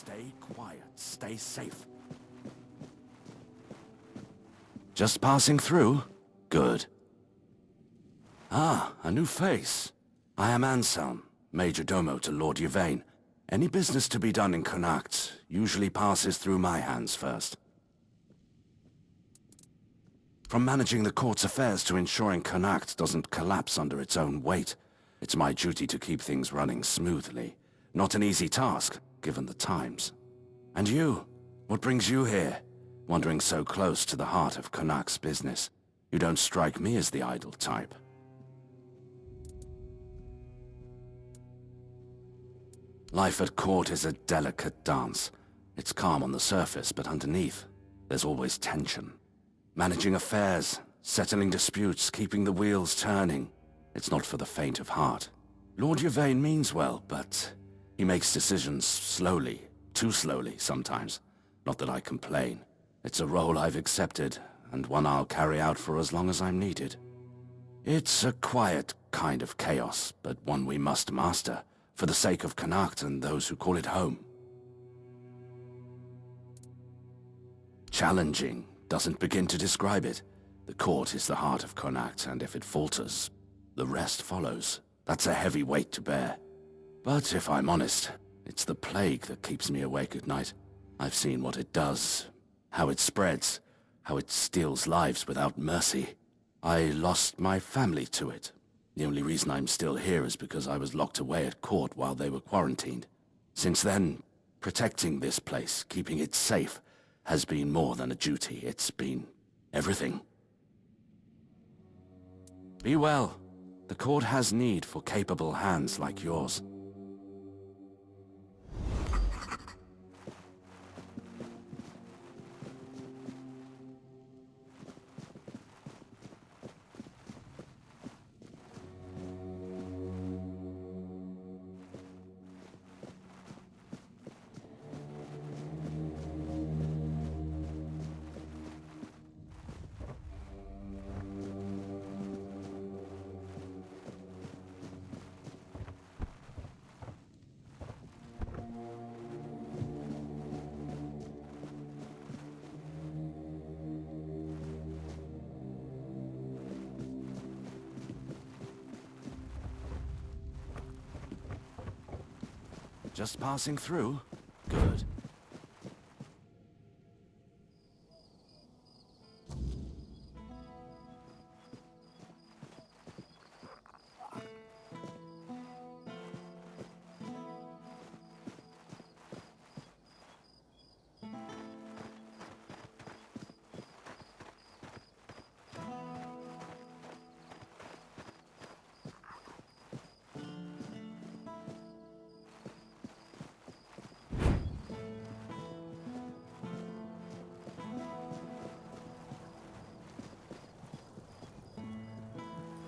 Stay quiet. Stay safe. Just passing through? Good. Ah, a new face. I am Anselm, Major Domo to Lord Yvain. Any business to be done in Cuanacht usually passes through my hands first. From managing the court's affairs to ensuring Cuanacht doesn't collapse under its own weight, it's my duty to keep things running smoothly. Not an easy task, given the times. And you? What brings you here? Wandering so close to the heart of Cuanacht's business. You don't strike me as the idle type. Life at court is a delicate dance. It's calm on the surface, but underneath, there's always tension. Managing affairs, settling disputes, keeping the wheels turning. It's not for the faint of heart. Lord Yvain means well, but he makes decisions slowly, too slowly sometimes. Not that I complain. It's a role I've accepted, and one I'll carry out for as long as I'm needed. It's a quiet kind of chaos, but one we must master, for the sake of Cuanacht and those who call it home. Challenging doesn't begin to describe it. The court is the heart of Cuanacht, and if it falters, the rest follows. That's a heavy weight to bear. But if I'm honest, it's the plague that keeps me awake at night. I've seen what it does, how it spreads, how it steals lives without mercy. I lost my family to it. The only reason I'm still here is because I was locked away at court while they were quarantined. Since then, protecting this place, keeping it safe, has been more than a duty. It's been everything. Be well. The court has need for capable hands like yours. Just passing through? Good.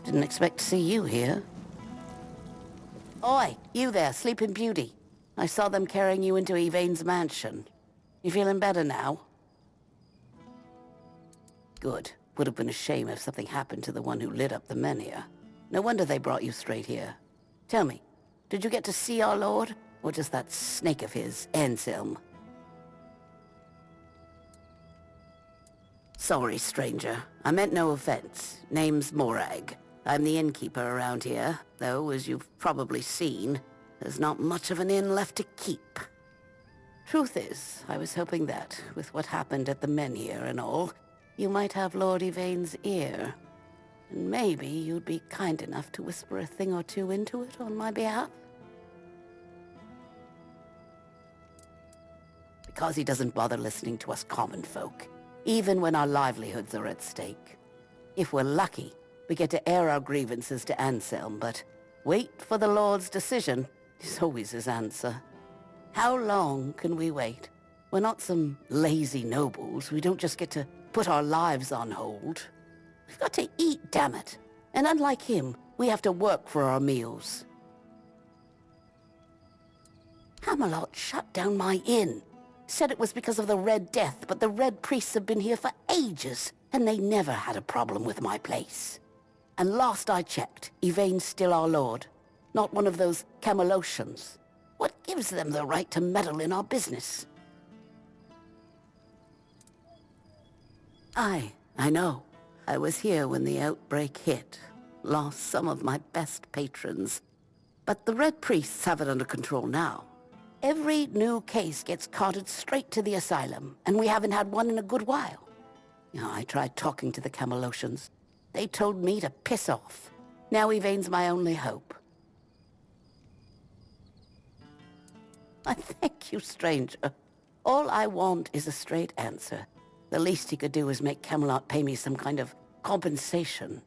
Didn't expect to see you here. Oi, you there, Sleeping Beauty. I saw them carrying you into Yvain's mansion. You feeling better now? Good. Would have been a shame if something happened to the one who lit up the menhir. No wonder they brought you straight here. Tell me, did you get to see our lord? Or just that snake of his, Anselm? Sorry, stranger. I meant no offense. Name's Morag. I'm the innkeeper around here, though, as you've probably seen, there's not much of an inn left to keep. Truth is, I was hoping that, with what happened at the menhir and all, you might have Lord Yvain's ear. And maybe you'd be kind enough to whisper a thing or two into it on my behalf? Because he doesn't bother listening to us common folk, even when our livelihoods are at stake. If we're lucky, we get to air our grievances to Anselm, but wait for the Lord's decision is always his answer. How long can we wait? We're not some lazy nobles. We don't just get to put our lives on hold. We've got to eat, damn it. And unlike him, we have to work for our meals. Camelot shut down my inn. Said it was because of the Red Death, but the Red Priests have been here for ages, and they never had a problem with my place. And last I checked, Yvain's still our lord. Not one of those Camelocians. What gives them the right to meddle in our business? I know. I was here when the outbreak hit. Lost some of my best patrons. But the Red Priests have it under control now. Every new case gets carted straight to the asylum, and we haven't had one in a good while. I tried talking to the Camelosians. They told me to piss off. Now Yvain's my only hope. I thank you, stranger. All I want is a straight answer. The least he could do is make Camelot pay me some kind of compensation.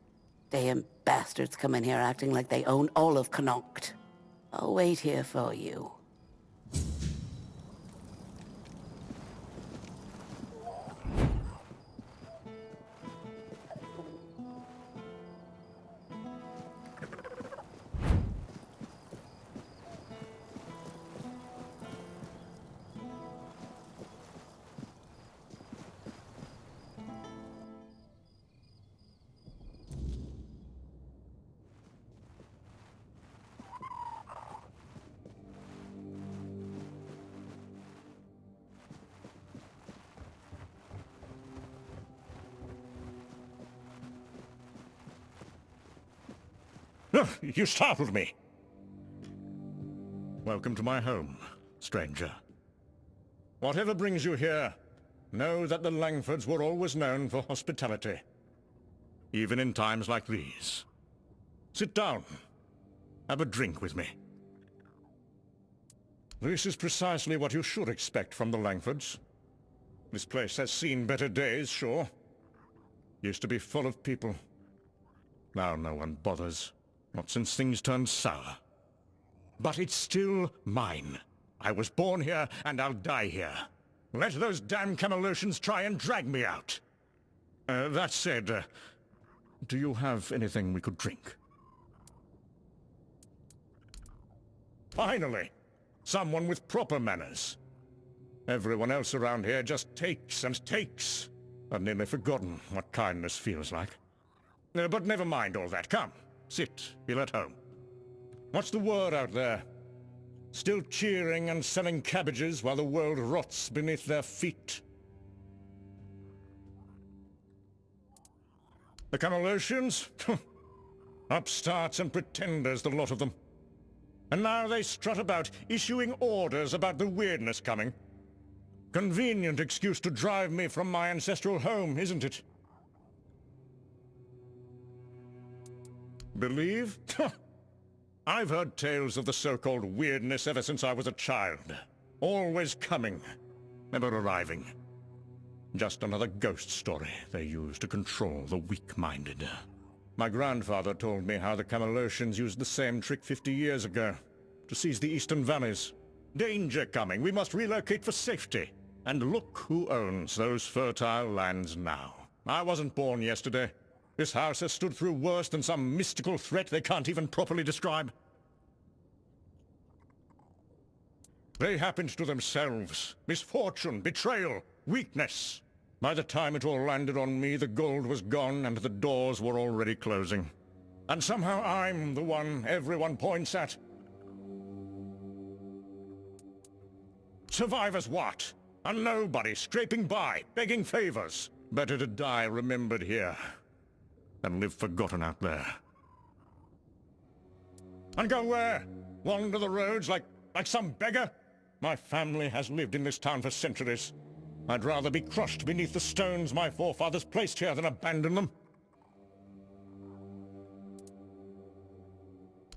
Damn bastards come in here acting like they own all of Cuanacht. I'll wait here for you. You startled me. Welcome to my home, stranger. Whatever brings you here, know that the Langfords were always known for hospitality, even in times like these. Sit down. Have a drink with me. This is precisely what you should expect from the Langfords. This place has seen better days, sure. Used to be full of people. Now no one bothers. Not since things turned sour. But it's still mine. I was born here, and I'll die here. Let those damn Camelosians try and drag me out. That said, do you have anything we could drink? Finally! Someone with proper manners. Everyone else around here just takes and takes. I've nearly forgotten what kindness feels like. But never mind all that. Come. Sit, feel at home. What's the word out there? Still cheering and selling cabbages while the world rots beneath their feet? The Camelosians? Upstarts and pretenders, the lot of them. And now they strut about, issuing orders about the Wyrdness coming. Convenient excuse to drive me from my ancestral home, isn't it? Believe? I've heard tales of the so-called Wyrdness ever since I was a child. Always coming, never arriving. Just another ghost story they use to control the weak-minded. My grandfather told me how the Camelosians used the same trick 50 years ago, to seize the eastern valleys. Danger coming, we must relocate for safety. And look who owns those fertile lands now. I wasn't born yesterday. This house has stood through worse than some mystical threat they can't even properly describe. They happened to themselves. Misfortune, betrayal, weakness. By the time it all landed on me, the gold was gone and the doors were already closing. And somehow I'm the one everyone points at. Survivors what? A nobody scraping by, begging favors. Better to die remembered here and live forgotten out there. And go where? Wander the roads like some beggar? My family has lived in this town for centuries. I'd rather be crushed beneath the stones my forefathers placed here than abandon them.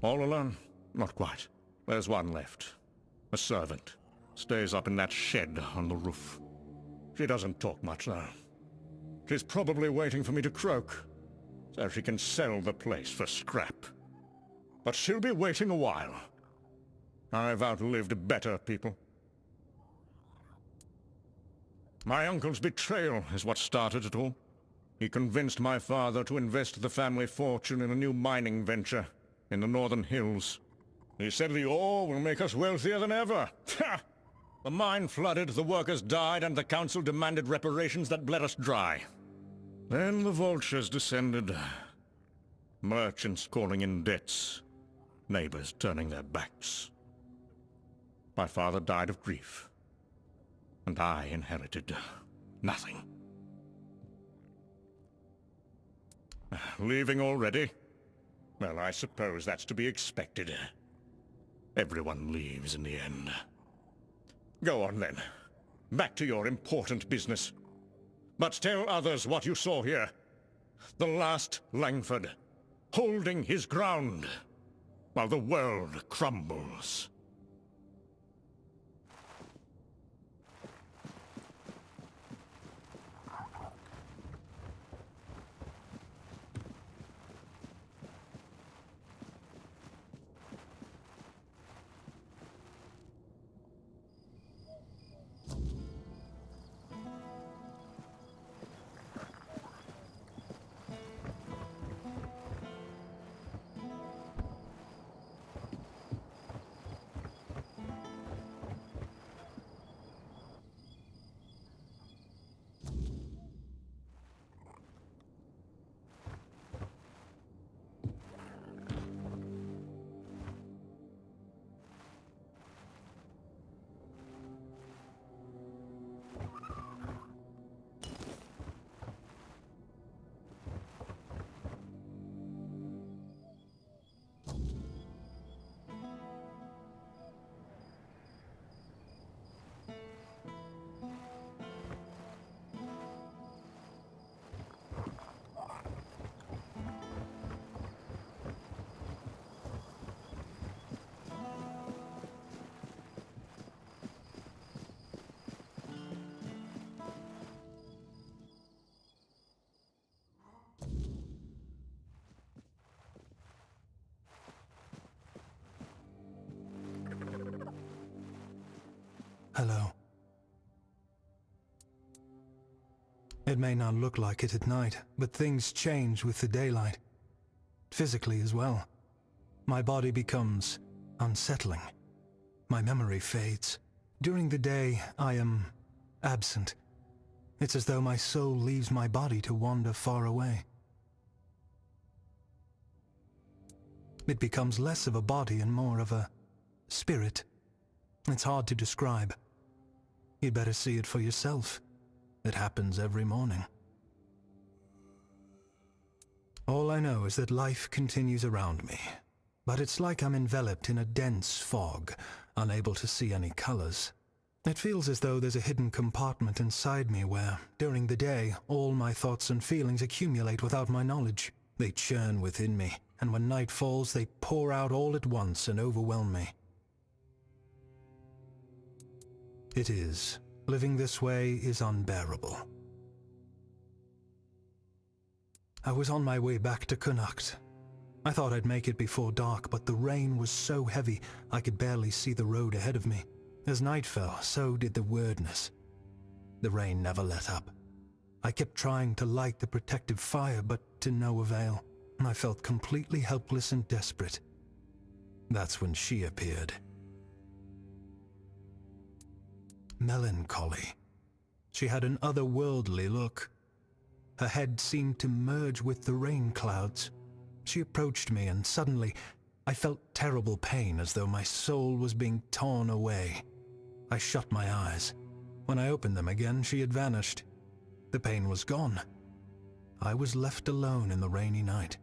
All alone? Not quite. There's one left. A servant. Stays up in that shed on the roof. She doesn't talk much, though. She's probably waiting for me to croak, so she can sell the place for scrap. But she'll be waiting a while. I've outlived better people. My uncle's betrayal is what started it all. He convinced my father to invest the family fortune in a new mining venture in the northern hills. He said the ore will make us wealthier than ever. Ha! The mine flooded, the workers died, and the council demanded reparations that bled us dry. Then the vultures descended. Merchants calling in debts. Neighbors turning their backs. My father died of grief, and I inherited nothing. Leaving already? Well, I suppose that's to be expected. Everyone leaves in the end. Go on then. Back to your important business. But tell others what you saw here. The last Langford, holding his ground, while the world crumbles. Hello. It may not look like it at night, but things change with the daylight. Physically as well. My body becomes unsettling. My memory fades. During the day, I am absent. It's as though my soul leaves my body to wander far away. It becomes less of a body and more of a spirit. It's hard to describe. You'd better see it for yourself. It happens every morning. All I know is that life continues around me, but it's like I'm enveloped in a dense fog, unable to see any colors. It feels as though there's a hidden compartment inside me where, during the day, all my thoughts and feelings accumulate without my knowledge. They churn within me, and when night falls, they pour out all at once and overwhelm me. It is. Living this way is unbearable. I was on my way back to Cuanacht. I thought I'd make it before dark, but the rain was so heavy I could barely see the road ahead of me. As night fell, so did the Wyrdness. The rain never let up. I kept trying to light the protective fire, but to no avail. I felt completely helpless and desperate. That's when she appeared. Melancholy. She had an otherworldly look. Her head seemed to merge with the rain clouds. She approached me, and suddenly I felt terrible pain, as though my soul was being torn away. I shut my eyes. When I opened them again, she had vanished. The pain was gone. I was left alone in the rainy night.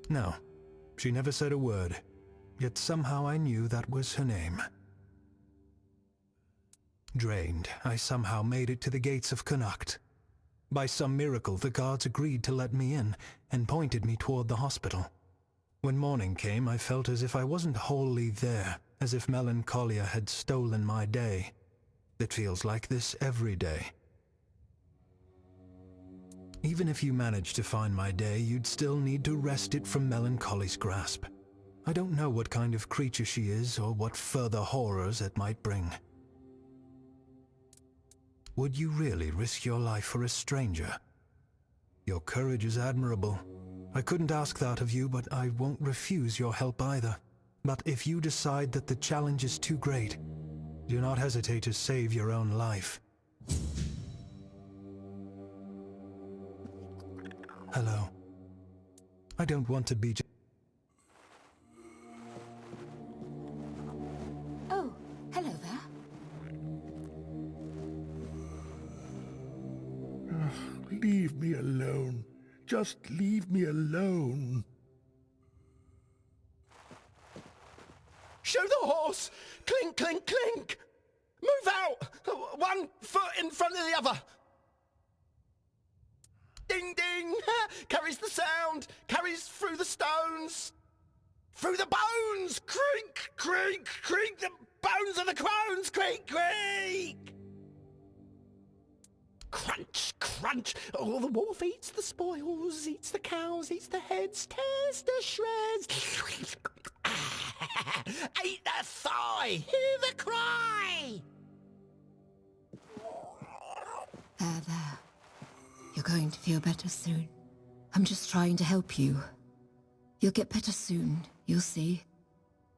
No, she never said a word. Yet somehow I knew that was her name. Drained, I somehow made it to the gates of Cuanacht. By some miracle, the guards agreed to let me in and pointed me toward the hospital. When morning came, I felt as if I wasn't wholly there, as if melancholia had stolen my day. It feels like this every day. Even if you managed to find my day, you'd still need to wrest it from melancholy's grasp. I don't know what kind of creature she is or what further horrors it might bring. Would you really risk your life for a stranger? Your courage is admirable. I couldn't ask that of you, but I won't refuse your help either. But if you decide that the challenge is too great, do not hesitate to save your own life. Hello. I don't want to be me alone. Just leave me alone. Show the horse! Clink, clink, clink! Move out! One foot in front of the other! Ding, ding! Carries the sound! Carries through the stones! Through the bones! Creak, creak, creak! The bones of the crones! Creak, creak! Crunch, crunch! Oh, the wolf eats the spoils, eats the cows, eats the heads, tears to shreds. Eat the thigh! Hear the cry! There. You're going to feel better soon. I'm just trying to help you. You'll get better soon, you'll see.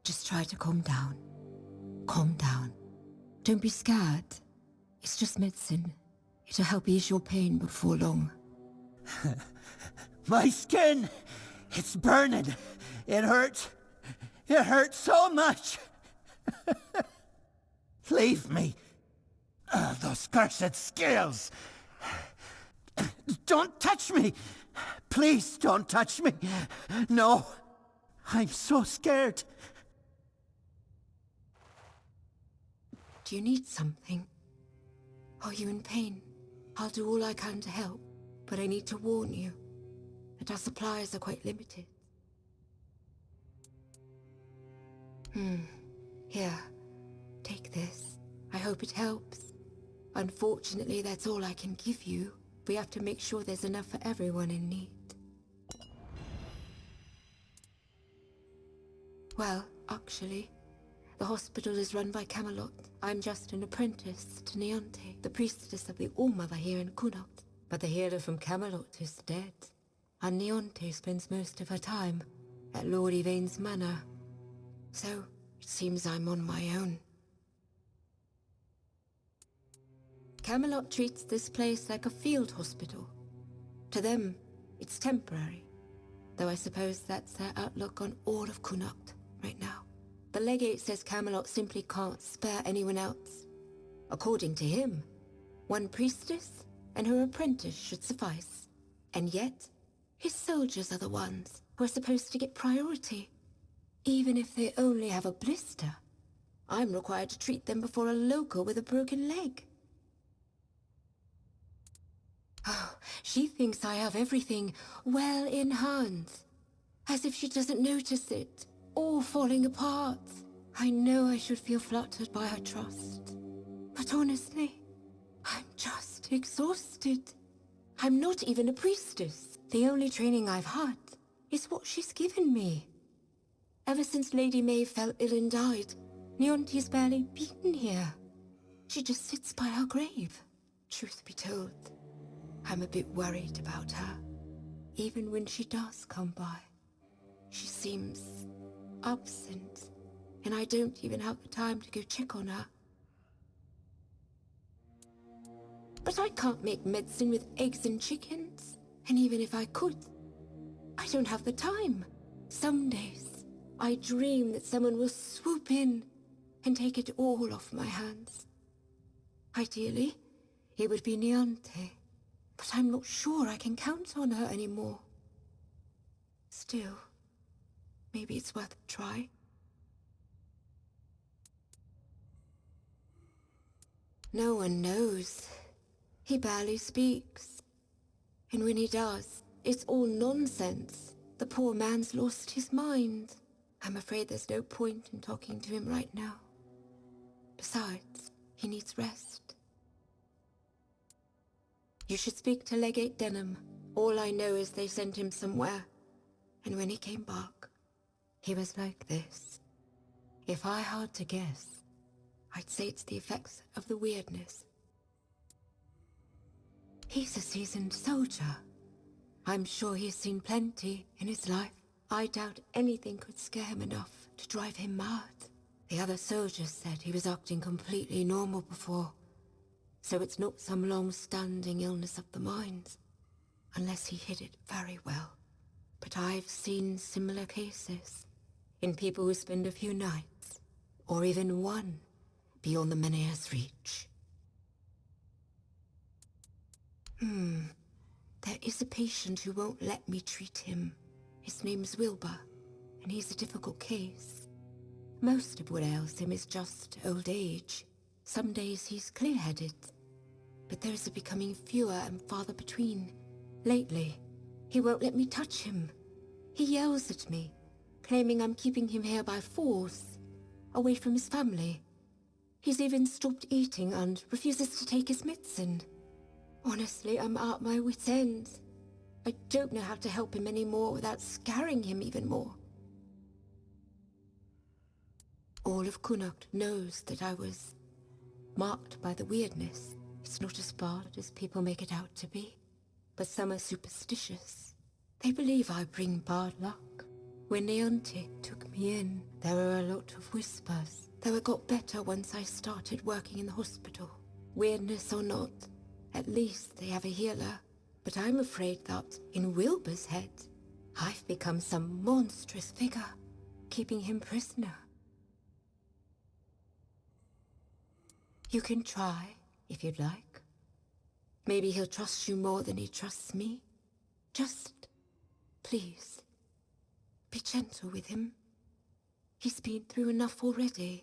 Just try to calm down. Calm down. Don't be scared. It's just medicine. It'll help ease your pain before long. My skin! It's burning! It hurts! It hurts so much! Leave me! Those cursed scales! Don't touch me! Please don't touch me! No! I'm so scared! Do you need something? Are you in pain? I'll do all I can to help, but I need to warn you that our supplies are quite limited. Here, take this. I hope it helps. Unfortunately, that's all I can give you. We have to make sure there's enough for everyone in need. Well, actually, the hospital is run by Camelot. I'm just an apprentice to Neonte, the priestess of the All-Mother here in Cuanacht. But the healer from Camelot is dead, and Neonte spends most of her time at Lord Yvain's manor. So, it seems I'm on my own. Camelot treats this place like a field hospital. To them, it's temporary, though I suppose that's their outlook on all of Cuanacht right now. The legate says Camelot simply can't spare anyone else. According to him, one priestess and her apprentice should suffice. And yet, his soldiers are the ones who are supposed to get priority, even if they only have a blister. I'm required to treat them before a local with a broken leg. Oh, she thinks I have everything well in hand, as if she doesn't notice it, all falling apart. I know I should feel flattered by her trust, but honestly, I'm just exhausted. I'm not even a priestess. The only training I've had is what she's given me. Ever since Lady May fell ill and died, Neonte's barely been here. She just sits by her grave. Truth be told, I'm a bit worried about her. Even when she does come by, she seems absent, and I don't even have the time to go check on her. But I can't make medicine with eggs and chickens, and even if I could, I don't have the time. Some days, I dream that someone will swoop in and take it all off my hands. Ideally, it would be Neonte, but I'm not sure I can count on her anymore. Still, maybe it's worth a try. No one knows. He barely speaks. And when he does, it's all nonsense. The poor man's lost his mind. I'm afraid there's no point in talking to him right now. Besides, he needs rest. You should speak to Legate Denham. All I know is they sent him somewhere. And when he came back, he was like this. If I had to guess, I'd say it's the effects of the Wyrdness. He's a seasoned soldier. I'm sure he's seen plenty in his life. I doubt anything could scare him enough to drive him mad. The other soldiers said he was acting completely normal before, so it's not some long-standing illness of the mind, unless he hid it very well. But I've seen similar cases in people who spend a few nights, or even one, beyond the Menhir's reach. There is a patient who won't let me treat him. His name's Wilbur, and he's a difficult case. Most of what ails him is just old age. Some days he's clear-headed, but those are becoming fewer and farther between. Lately, he won't let me touch him. He yells at me, claiming I'm keeping him here by force, away from his family. He's even stopped eating and refuses to take his medicine. Honestly, I'm at my wit's end. I don't know how to help him anymore without scaring him even more. All of Cuanacht knows that I was marked by the Wyrdness. It's not as bad as people make it out to be, but some are superstitious. They believe I bring bad luck. When the auntie took me in, there were a lot of whispers, though it got better once I started working in the hospital. Wyrdness or not, at least they have a healer. But I'm afraid that, in Wilbur's head, I've become some monstrous figure, keeping him prisoner. You can try, if you'd like. Maybe he'll trust you more than he trusts me. Just, please, be gentle with him. He's been through enough already.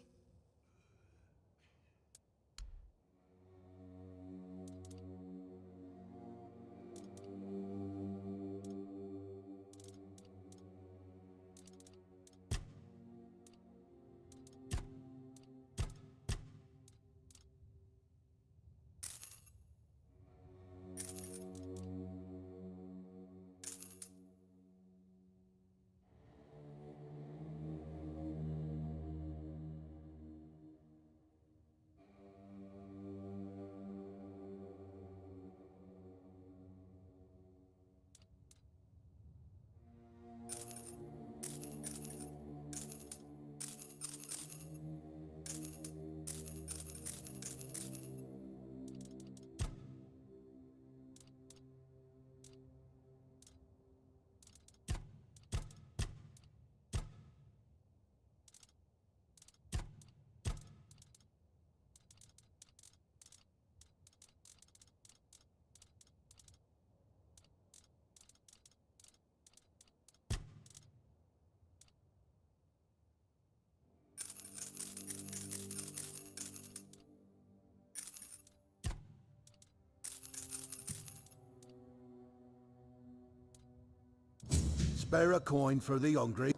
Spare a coin for the hungry.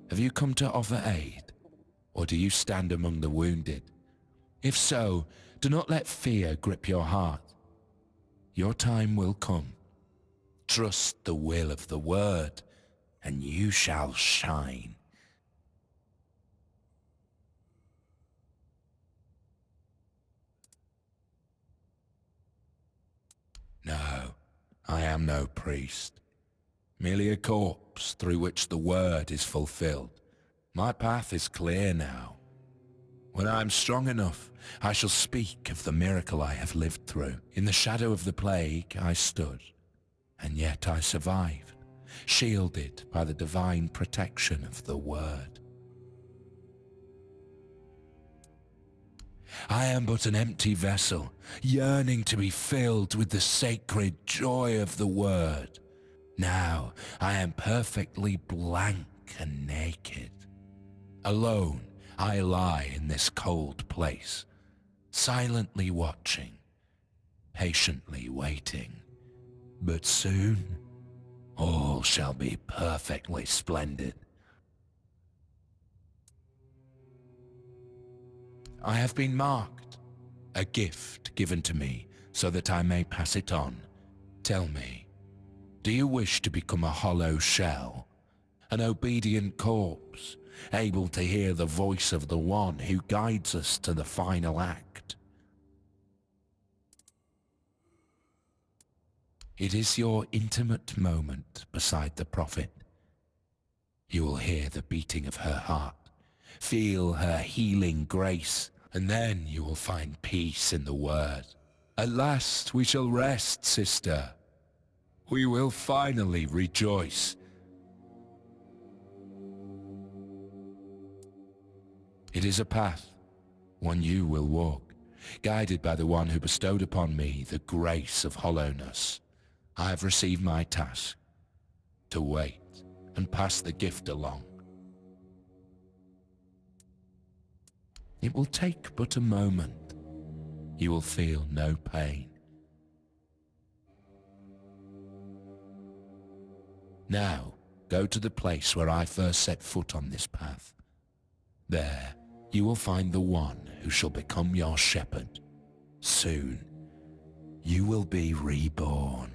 Have you come to offer aid, or do you stand among the wounded? If so, do not let fear grip your heart. Your time will come. Trust the will of the word, and you shall shine. No, I am no priest. Merely a corpse through which the word is fulfilled. My path is clear now. When I am strong enough, I shall speak of the miracle I have lived through. In the shadow of the plague I stood, and yet I survived, shielded by the divine protection of the word. I am but an empty vessel, yearning to be filled with the sacred joy of the word. Now I am perfectly blank and naked. Alone I lie in this cold place, silently watching, patiently waiting. But soon, all shall be perfectly splendid. I have been marked, a gift given to me so that I may pass it on. Tell me, do you wish to become a hollow shell, an obedient corpse, able to hear the voice of the one who guides us to the final act? It is your intimate moment beside the prophet. You will hear the beating of her heart, feel her healing grace, and then you will find peace in the word. At last we shall rest, sister. We will finally rejoice. It is a path, one you will walk, guided by the one who bestowed upon me the grace of hollowness. I have received my task, to wait and pass the gift along. It will take but a moment. You will feel no pain. Now, go to the place where I first set foot on this path. There, you will find the one who shall become your shepherd. Soon, you will be reborn.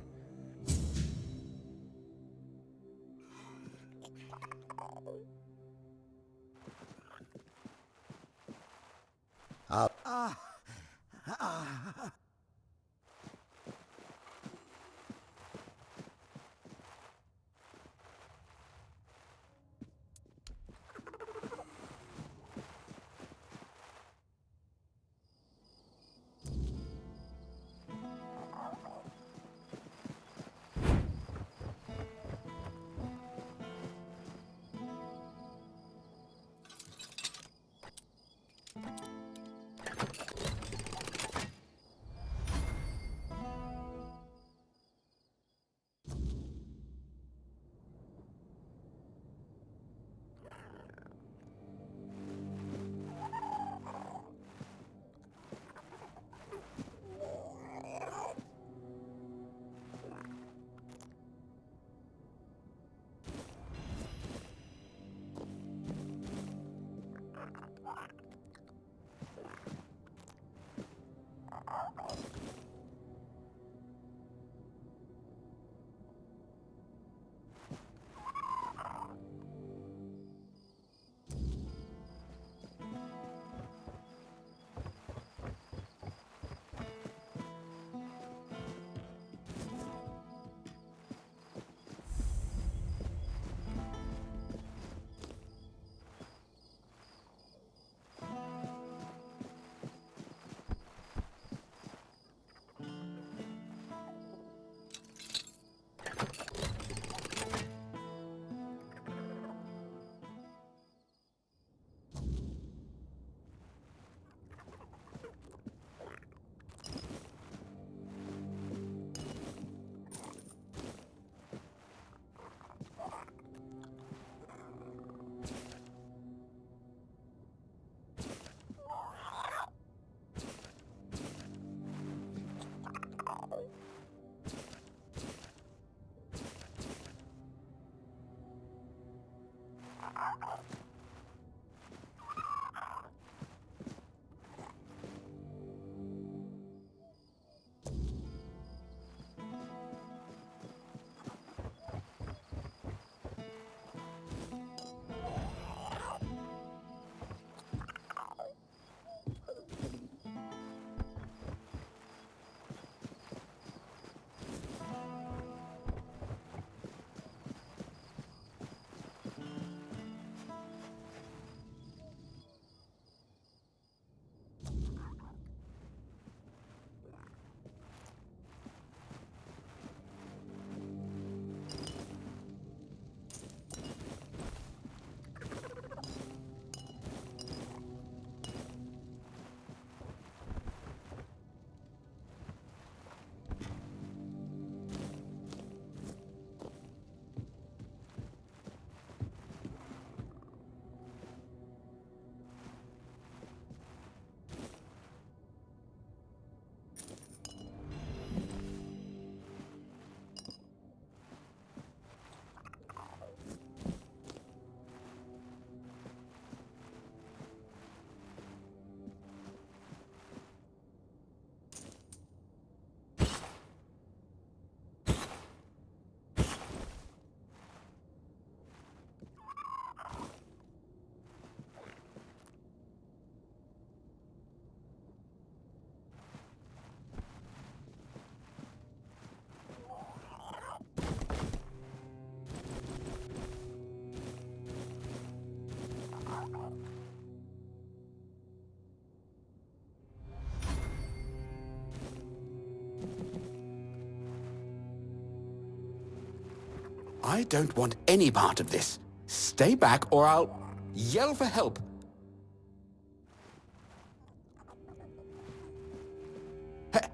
I don't want any part of this. Stay back or I'll yell for help.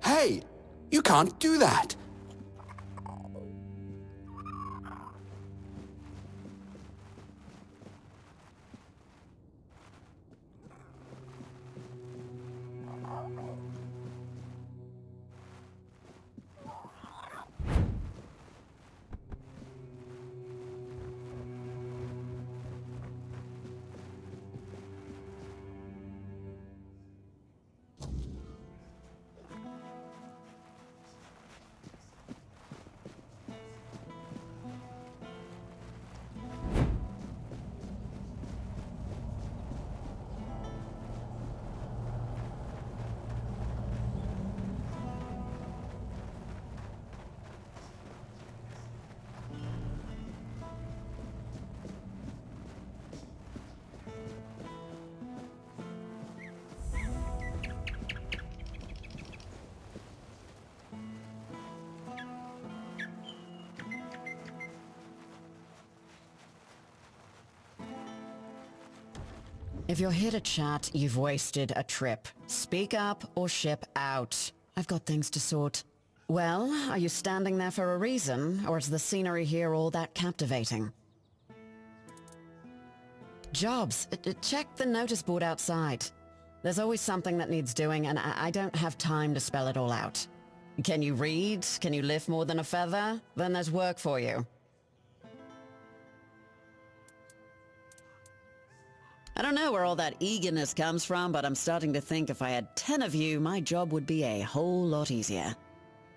Hey! You can't do that! If you're here to chat, you've wasted a trip. Speak up or ship out. I've got things to sort. Well, are you standing there for a reason, or is the scenery here all that captivating? Jobs. Check the notice board outside. There's always something that needs doing, and I don't have time to spell it all out. Can you read? Can you lift more than a feather? Then there's work for you. I don't know where all that eagerness comes from, but I'm starting to think if I had 10 of you, my job would be a whole lot easier.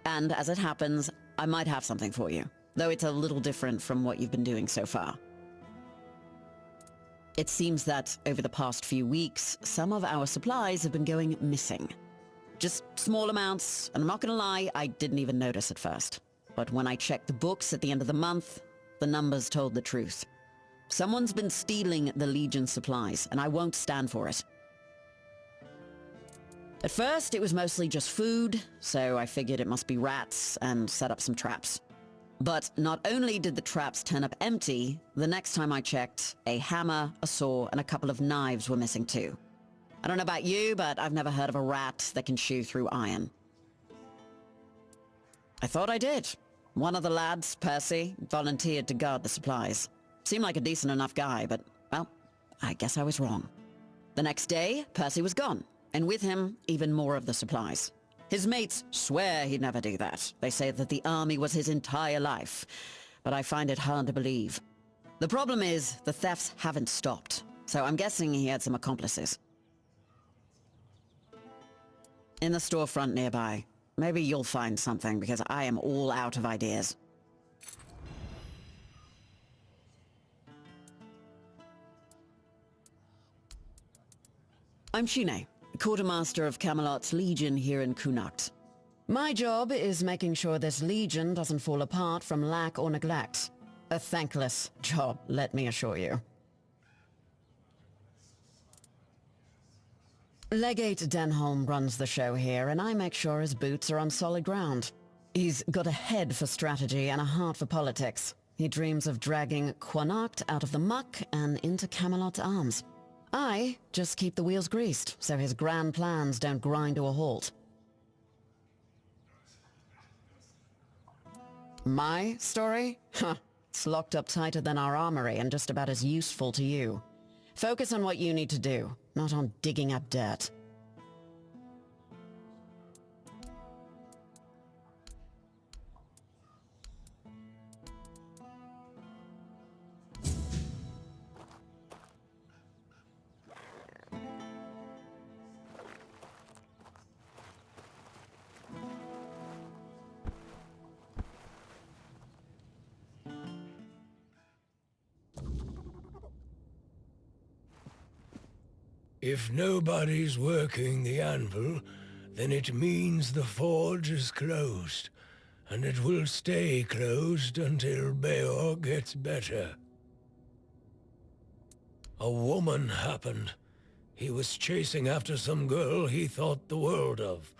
And as it happens, I might have something for you, though it's a little different from what you've been doing so far. It seems that over the past few weeks, some of our supplies have been going missing. Just small amounts, and I'm not gonna lie, I didn't even notice at first. But when I checked the books at the end of the month, the numbers told the truth. Someone's been stealing the Legion supplies, and I won't stand for it. At first, it was mostly just food, so I figured it must be rats and set up some traps. But not only did the traps turn up empty, the next time I checked, a hammer, a saw, and a couple of knives were missing too. I don't know about you, but I've never heard of a rat that can chew through iron. I thought I did. One of the lads, Percy, volunteered to guard the supplies. Seemed like a decent enough guy, but, well, I guess I was wrong. The next day, Percy was gone, and with him, even more of the supplies. His mates swear he'd never do that. They say that the army was his entire life, but I find it hard to believe. The problem is, the thefts haven't stopped, so I'm guessing he had some accomplices. In the storefront nearby. Maybe you'll find something, because I am all out of ideas. I'm Shine, quartermaster of Camelot's Legion here in Cuanacht. My job is making sure this Legion doesn't fall apart from lack or neglect. A thankless job, let me assure you. Legate Denholm runs the show here, and I make sure his boots are on solid ground. He's got a head for strategy and a heart for politics. He dreams of dragging Cuanacht out of the muck and into Camelot's arms. I just keep the wheels greased, so his grand plans don't grind to a halt. My story? Huh. It's locked up tighter than our armory and just about as useful to you. Focus on what you need to do, not on digging up dirt. If nobody's working the anvil, then it means the forge is closed, and it will stay closed until Beor gets better. A woman happened. He was chasing after some girl he thought the world of.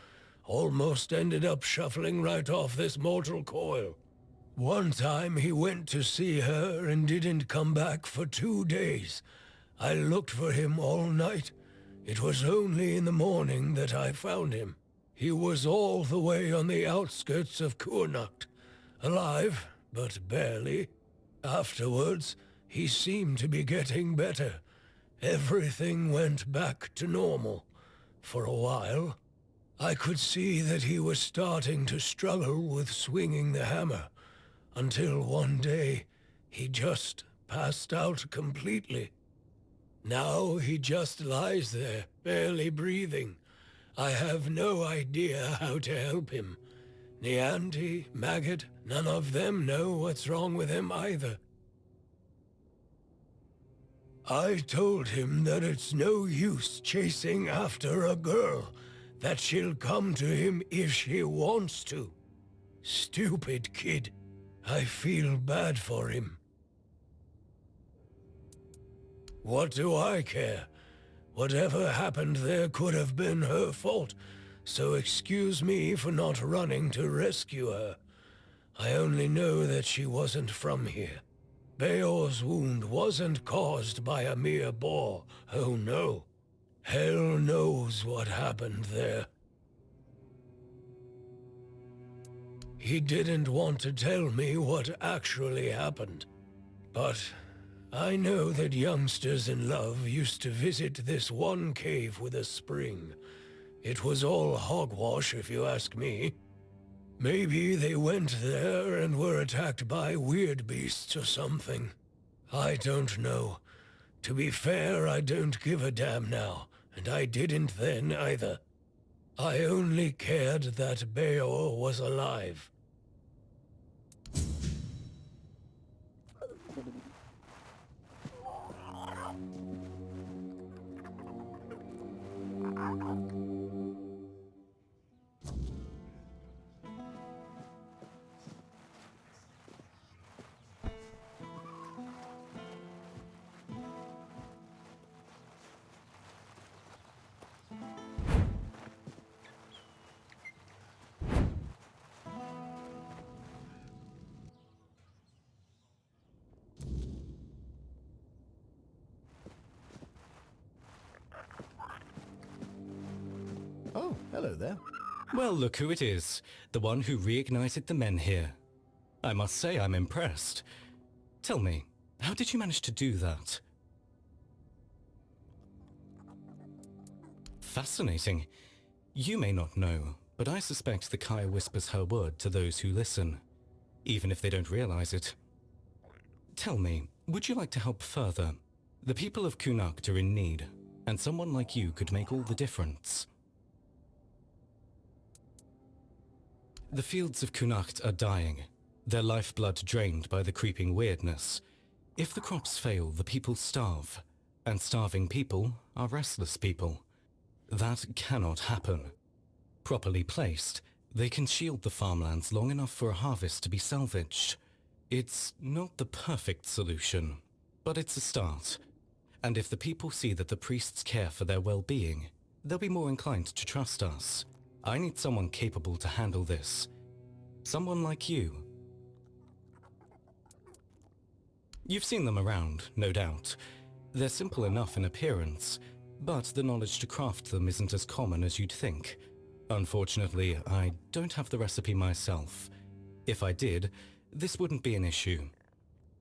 Almost ended up shuffling right off this mortal coil. One time he went to see her and didn't come back for 2 days. I looked for him all night. It was only in the morning that I found him. He was all the way on the outskirts of Cuanacht. Alive, but barely. Afterwards, he seemed to be getting better. Everything went back to normal. For a while, I could see that he was starting to struggle with swinging the hammer, until one day, he just passed out completely. Now he just lies there, barely breathing. I have no idea how to help him. Nianti, Maggot, none of them know what's wrong with him either. I told him that it's no use chasing after a girl, that she'll come to him if she wants to. Stupid kid. I feel bad for him. What do I care? Whatever happened there could have been her fault, so excuse me for not running to rescue her. I only know that she wasn't from here. Beor's wound wasn't caused by a mere boar, oh no. Hell knows what happened there. He didn't want to tell me what actually happened, but I know that youngsters in love used to visit this one cave with a spring. It was all hogwash if you ask me. Maybe they went there and were attacked by weird beasts or something. I don't know. To be fair, I don't give a damn now, and I didn't then either. I only cared that Beor was alive. Oh, hello there. Well, look who it is. The one who reignited the men here. I must say I'm impressed. Tell me, how did you manage to do that? Fascinating. You may not know, but I suspect the Kaya whispers her word to those who listen, even if they don't realize it. Tell me, would you like to help further? The people of Cuanacht are in need, and someone like you could make all the difference. The fields of Cuanacht are dying, their lifeblood drained by the creeping Wyrdness. If the crops fail, the people starve, and starving people are restless people. That cannot happen. Properly placed, they can shield the farmlands long enough for a harvest to be salvaged. It's not the perfect solution, but it's a start. And if the people see that the priests care for their well-being, they'll be more inclined to trust us. I need someone capable to handle this. Someone like you. You've seen them around, no doubt. They're simple enough in appearance, but the knowledge to craft them isn't as common as you'd think. Unfortunately, I don't have the recipe myself. If I did, this wouldn't be an issue.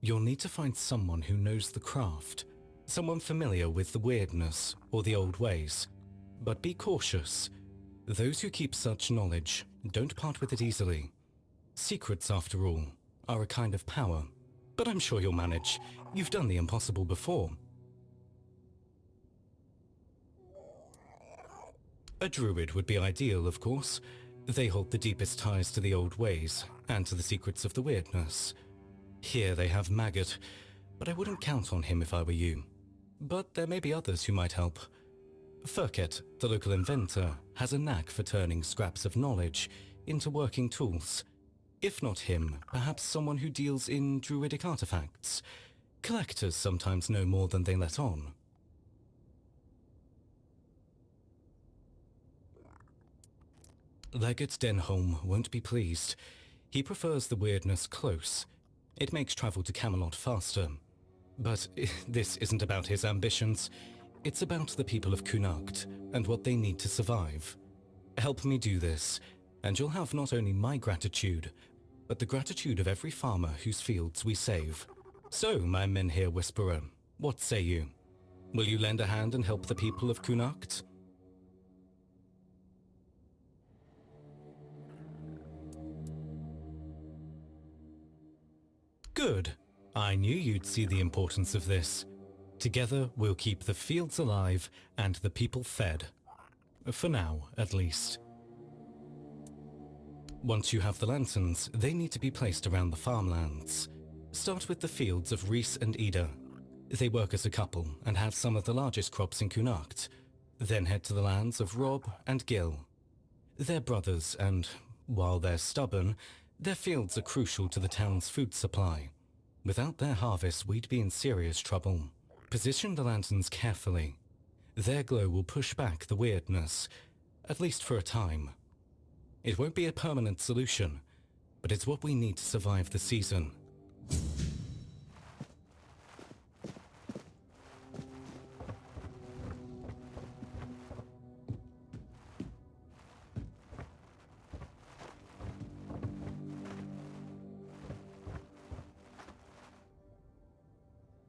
You'll need to find someone who knows the craft, someone familiar with the Wyrdness or the old ways. But be cautious. Those who keep such knowledge don't part with it easily. Secrets, after all, are a kind of power. But I'm sure you'll manage. You've done the impossible before. A druid would be ideal, of course. They hold the deepest ties to the old ways, and to the secrets of the Wyrdness. Here they have Maggot, but I wouldn't count on him if I were you. But there may be others who might help. Furket, the local inventor, has a knack for turning scraps of knowledge into working tools. If not him, perhaps someone who deals in druidic artifacts. Collectors sometimes know more than they let on. Legate Denholm won't be pleased. He prefers the Wyrdness close. It makes travel to Camelot faster. But this isn't about his ambitions. It's about the people of Cuanacht and what they need to survive. Help me do this, and you'll have not only my gratitude, but the gratitude of every farmer whose fields we save. So, my Menhir Whisperer, what say you? Will you lend a hand and help the people of Cuanacht? Good. I knew you'd see the importance of this. Together, we'll keep the fields alive and the people fed. For now, at least. Once you have the lanterns, they need to be placed around the farmlands. Start with the fields of Rhys and Ida. They work as a couple and have some of the largest crops in Cuanacht. Then head to the lands of Rob and Gil. They're brothers and, while they're stubborn, their fields are crucial to the town's food supply. Without their harvest, we'd be in serious trouble. Position the lanterns carefully. Their glow will push back the Wyrdness, at least for a time. It won't be a permanent solution, but it's what we need to survive the season.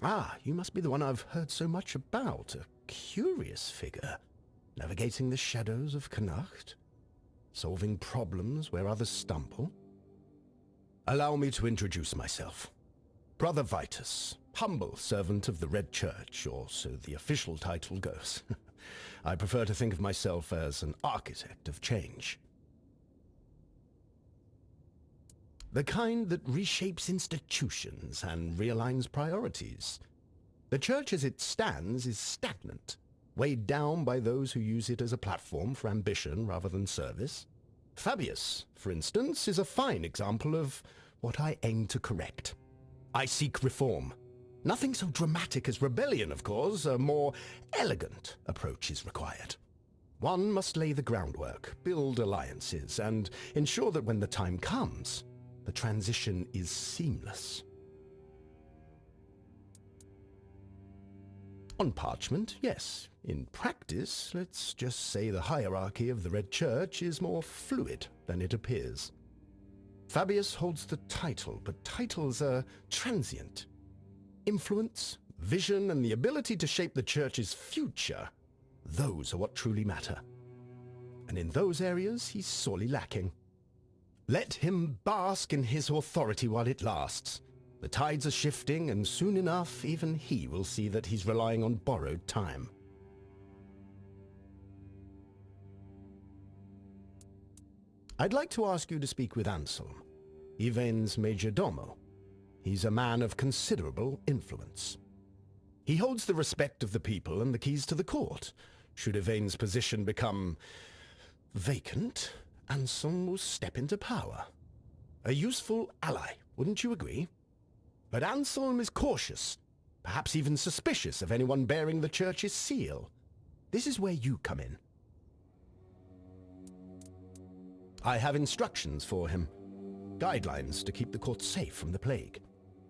Ah, you must be the one I've heard so much about. A curious figure. Navigating the shadows of Cuanacht. Solving problems where others stumble. Allow me to introduce myself. Brother Vitus, humble servant of the Red Church, or so the official title goes. I prefer to think of myself as an architect of change. The kind that reshapes institutions and realigns priorities. The church as it stands is stagnant, weighed down by those who use it as a platform for ambition rather than service. Fabius, for instance, is a fine example of what I aim to correct. I seek reform. Nothing so dramatic as rebellion, of course. A more elegant approach is required. One must lay the groundwork, build alliances, and ensure that when the time comes, the transition is seamless. On parchment, yes. In practice, let's just say the hierarchy of the Red Church is more fluid than it appears. Fabius holds the title, but titles are transient. Influence, vision, and the ability to shape the Church's future, those are what truly matter. And in those areas, he's sorely lacking. Let him bask in his authority while it lasts. The tides are shifting, and soon enough, even he will see that he's relying on borrowed time. I'd like to ask you to speak with Anselm, Yvain's major domo. He's a man of considerable influence. He holds the respect of the people and the keys to the court. Should Yvain's position become vacant, Anselm will step into power. A useful ally, wouldn't you agree? But Anselm is cautious, perhaps even suspicious of anyone bearing the church's seal. This is where you come in. I have instructions for him. Guidelines to keep the court safe from the plague.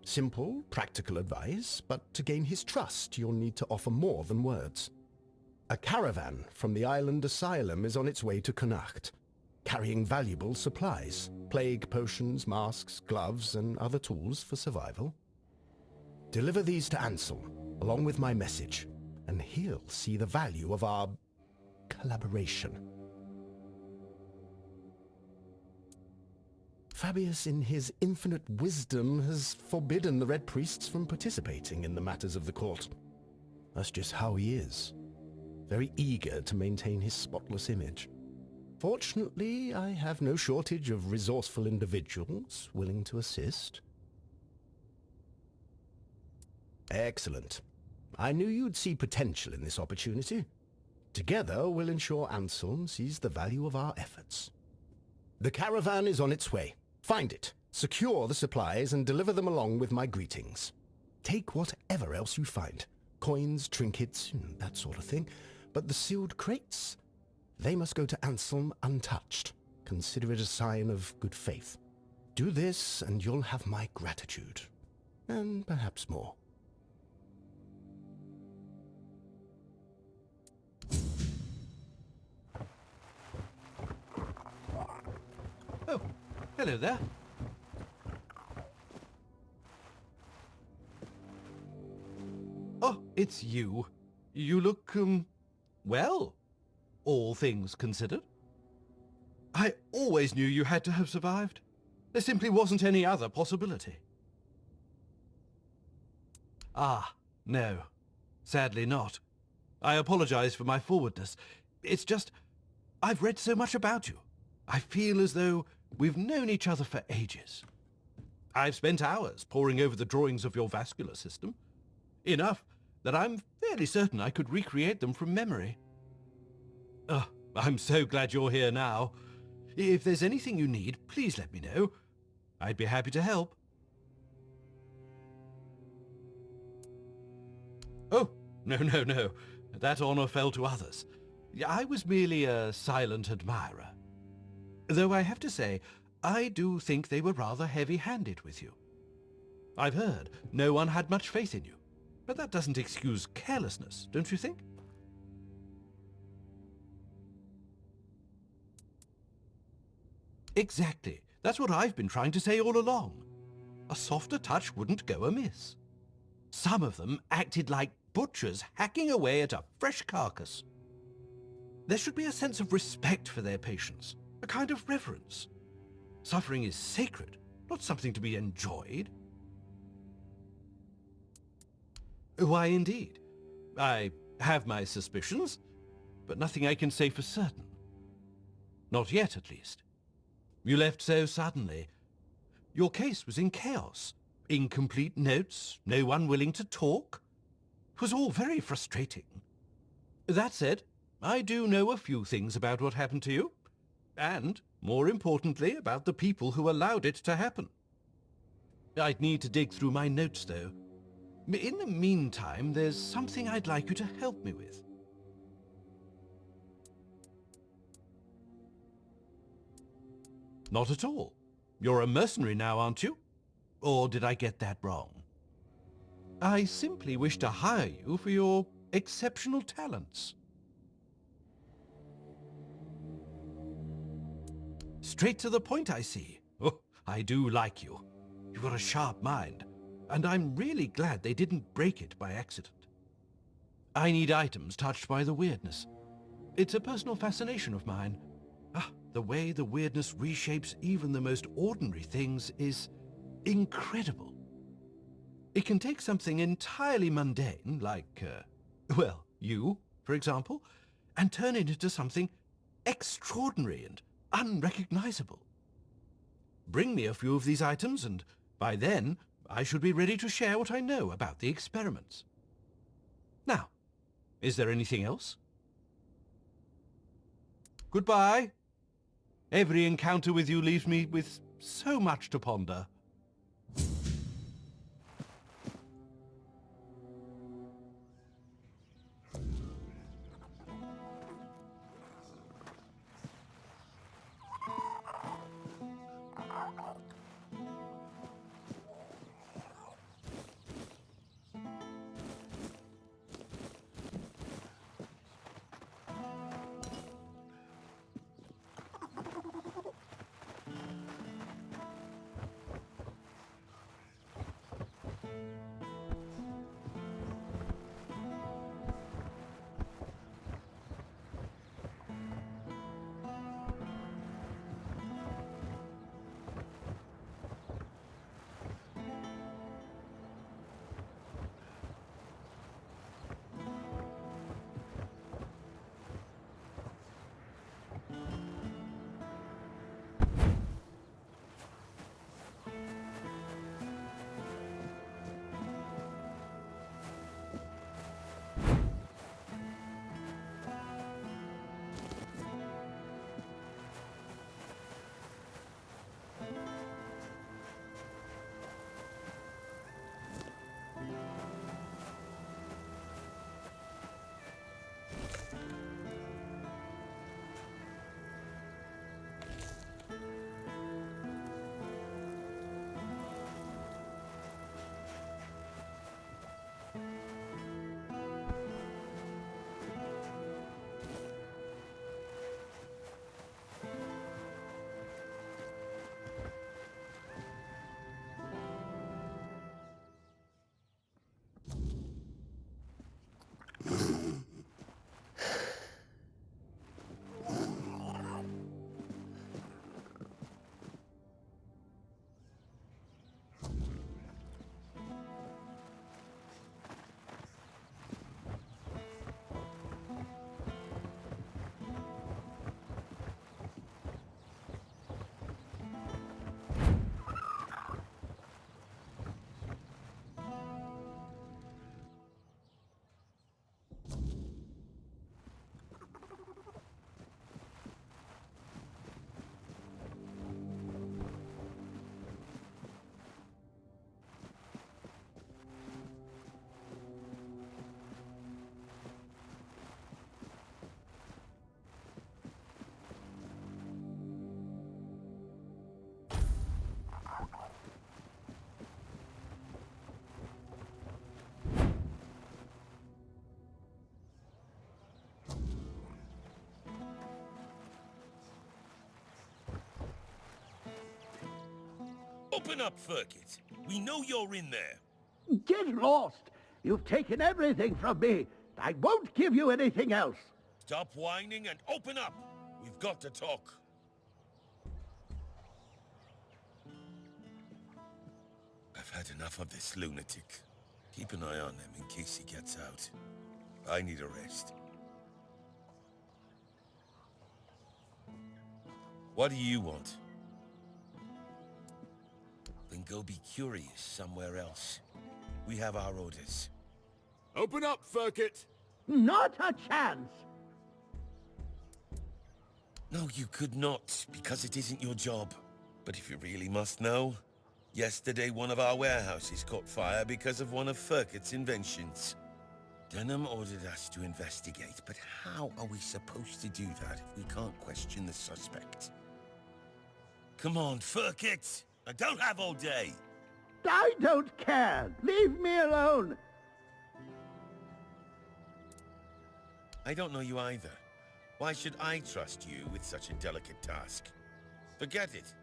Simple, practical advice, but to gain his trust, you'll need to offer more than words. A caravan from the island asylum is on its way to Cuanacht, carrying valuable supplies, plague potions, masks, gloves, and other tools for survival. Deliver these to Anselm, along with my message, and he'll see the value of our collaboration. Fabius, in his infinite wisdom, has forbidden the Red Priests from participating in the matters of the court. That's just how he is. Very eager to maintain his spotless image. Fortunately, I have no shortage of resourceful individuals willing to assist. Excellent. I knew you'd see potential in this opportunity. Together, we'll ensure Anselm sees the value of our efforts. The caravan is on its way. Find it, secure the supplies, and deliver them along with my greetings. Take whatever else you find. Coins, trinkets, that sort of thing. But the sealed crates, they must go to Anselm untouched. Consider it a sign of good faith. Do this, and you'll have my gratitude. And perhaps more. Oh, hello there. Oh, it's you. You look, well, all things considered. I always knew you had to have survived. There simply wasn't any other possibility. Ah, no. Sadly not. I apologize for my forwardness. It's just, I've read so much about you. I feel as though we've known each other for ages. I've spent hours poring over the drawings of your vascular system. Enough that I'm fairly certain I could recreate them from memory. I'm so glad you're here now. If there's anything you need, please let me know. I'd be happy to help. Oh, no. That honor fell to others. I was merely a silent admirer. Though I have to say, I do think they were rather heavy-handed with you. I've heard no one had much faith in you, but that doesn't excuse carelessness, don't you think? Exactly. That's what I've been trying to say all along. A softer touch wouldn't go amiss. Some of them acted like butchers hacking away at a fresh carcass. There should be a sense of respect for their patients, a kind of reverence. Suffering is sacred, not something to be enjoyed. Why, indeed. I have my suspicions, but nothing I can say for certain. Not yet, at least. You left so suddenly. Your case was in chaos. Incomplete notes, no one willing to talk. It was all very frustrating. That said, I do know a few things about what happened to you. And, more importantly, about the people who allowed it to happen. I'd need to dig through my notes, though. In the meantime, there's something I'd like you to help me with. Not at all. You're a mercenary now, aren't you? Or did I get that wrong? I simply wish to hire you for your exceptional talents. Straight to the point, I see. Oh, I do like you. You've got a sharp mind, and I'm really glad they didn't break it by accident. I need items touched by the weirdness. It's a personal fascination of mine. The way the weirdness reshapes even the most ordinary things is incredible. It can take something entirely mundane, like, well, you, for example, and turn it into something extraordinary and unrecognizable. Bring me a few of these items, and by then, I should be ready to share what I know about the experiments. Now, is there anything else? Goodbye. Every encounter with you leaves me with so much to ponder. Open up, Firkit. We know you're in there. Get lost! You've taken everything from me. I won't give you anything else. Stop whining and open up. We've got to talk. I've had enough of this lunatic. Keep an eye on him in case he gets out. I need a rest. What do you want? Then go be curious somewhere else. We have our orders. Open up, Firkit! Not a chance! No, you could not, because it isn't your job. But if you really must know, yesterday one of our warehouses caught fire because of one of Firkit's inventions. Denham ordered us to investigate, but how are we supposed to do that if we can't question the suspect? Come on, Firkit! I don't have all day! I don't care! Leave me alone! I don't know you either. Why should I trust you with such a delicate task? Forget it.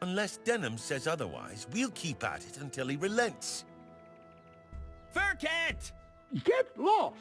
Unless Denham says otherwise, we'll keep at it until he relents. Firkit! Get lost!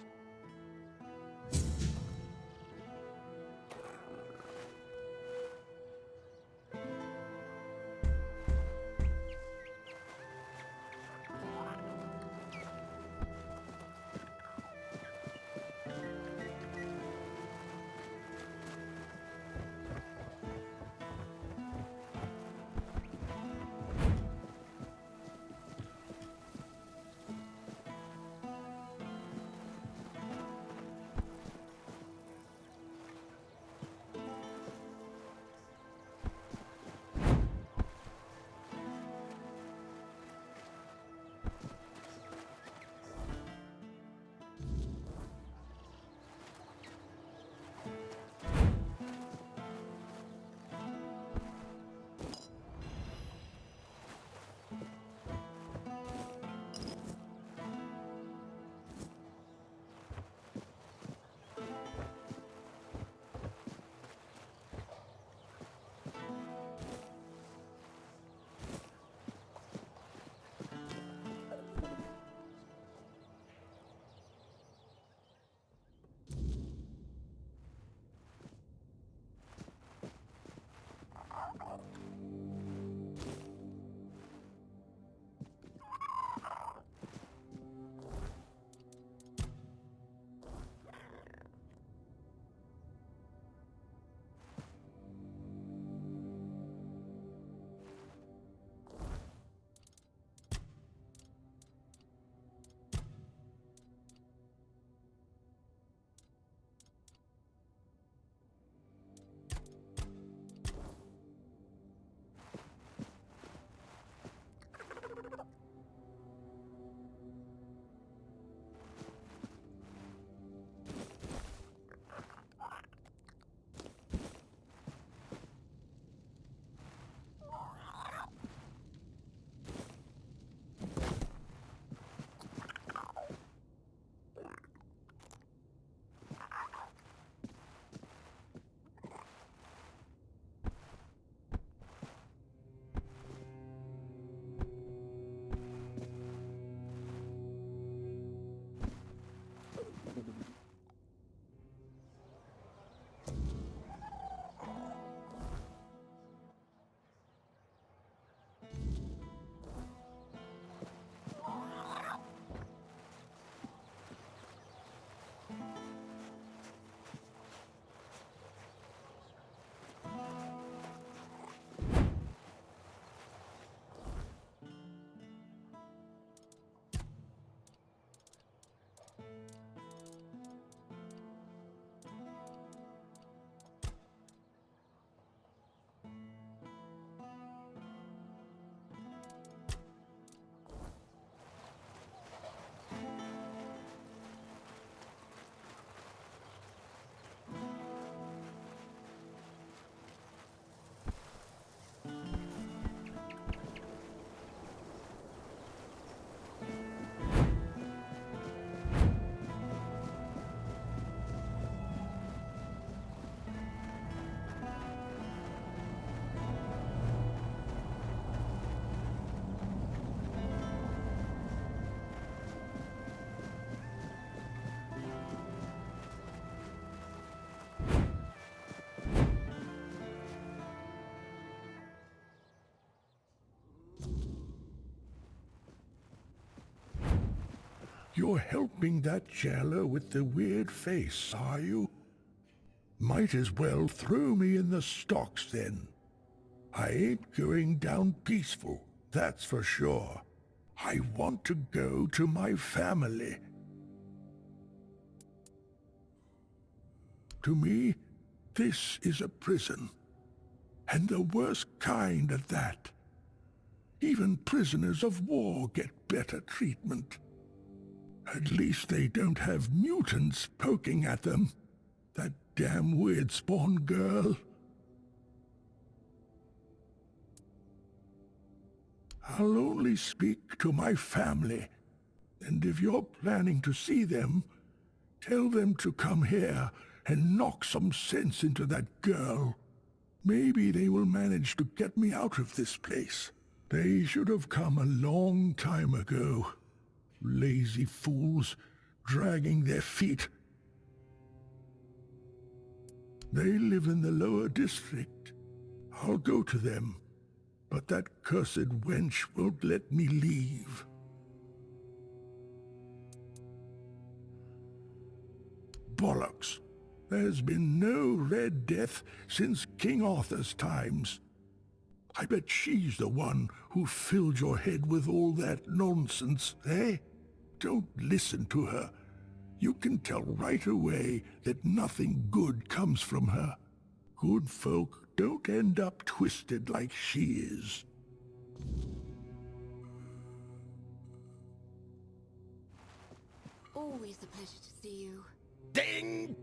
You're helping that jailer with the weird face, are you? Might as well throw me in the stocks then. I ain't going down peaceful, that's for sure. I want to go to my family. To me, this is a prison. And the worst kind at that. Even prisoners of war get better treatment. At least they don't have mutants poking at them. That damn weird spawn girl. I'll only speak to my family. And if you're planning to see them, tell them to come here and knock some sense into that girl. Maybe they will manage to get me out of this place. They should have come a long time ago. Lazy fools, dragging their feet. They live in the lower district. I'll go to them, but that cursed wench won't let me leave. Bollocks. There's been no Red Death since King Arthur's times. I bet she's the one who filled your head with all that nonsense, eh? Don't listen to her. You can tell right away that nothing good comes from her. Good folk don't end up twisted like she is. Always a pleasure to see you. Ding!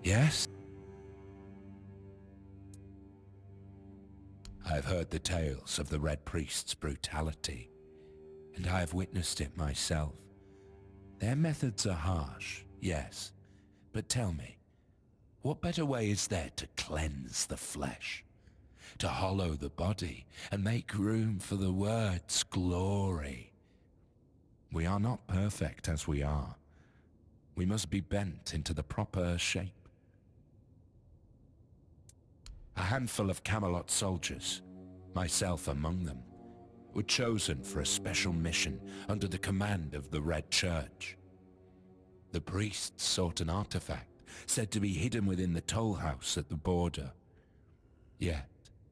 Yes? I've heard the tales of the Red Priest's brutality, and I have witnessed it myself. Their methods are harsh, yes, but tell me, what better way is there to cleanse the flesh, to hollow the body, and make room for the word's glory? We are not perfect as we are. We must be bent into the proper shape. A handful of Camelot soldiers, myself among them, were chosen for a special mission under the command of the Red Church. The priests sought an artifact said to be hidden within the toll house at the border. Yet,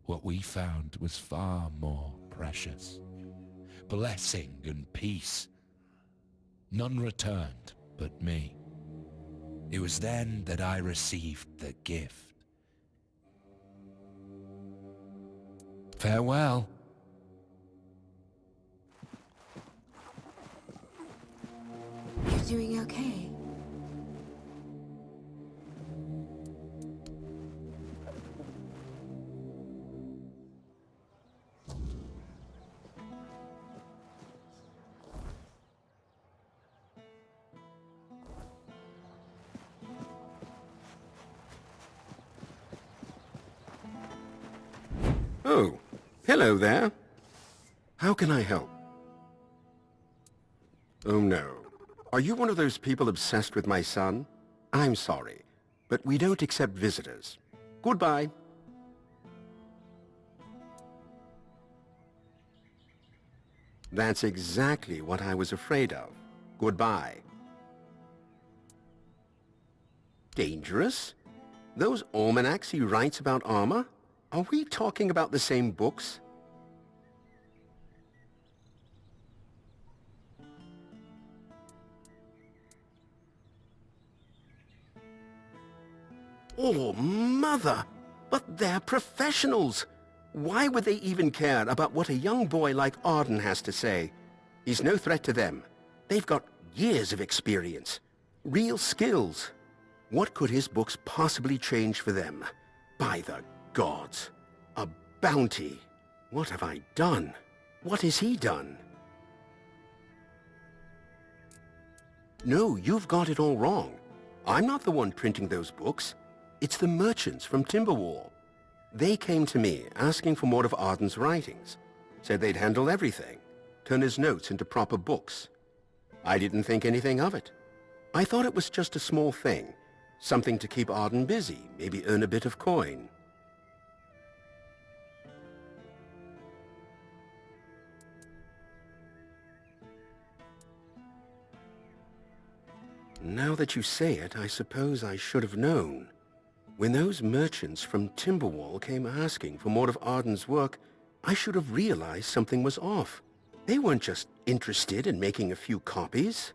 what we found was far more precious. Blessing and peace. None returned but me. It was then that I received the gift. Farewell. You're doing okay? Oh, hello there. How can I help? Oh no. Are you one of those people obsessed with my son? I'm sorry, but we don't accept visitors. Goodbye. That's exactly what I was afraid of. Goodbye. Dangerous? Those almanacs he writes about armor? Are we talking about the same books? Oh, Mother! But they're professionals! Why would they even care about what a young boy like Arden has to say? He's no threat to them. They've got years of experience. Real skills. What could his books possibly change for them? By the gods! A bounty! What have I done? What has he done? No, you've got it all wrong. I'm not the one printing those books. It's the merchants from Timberwall. They came to me asking for more of Arden's writings. Said they'd handle everything. Turn his notes into proper books. I didn't think anything of it. I thought it was just a small thing. Something to keep Arden busy, maybe earn a bit of coin. Now that you say it, I suppose I should have known. When those merchants from Timberwall came asking for more of Arden's work, I should have realized something was off. They weren't just interested in making a few copies.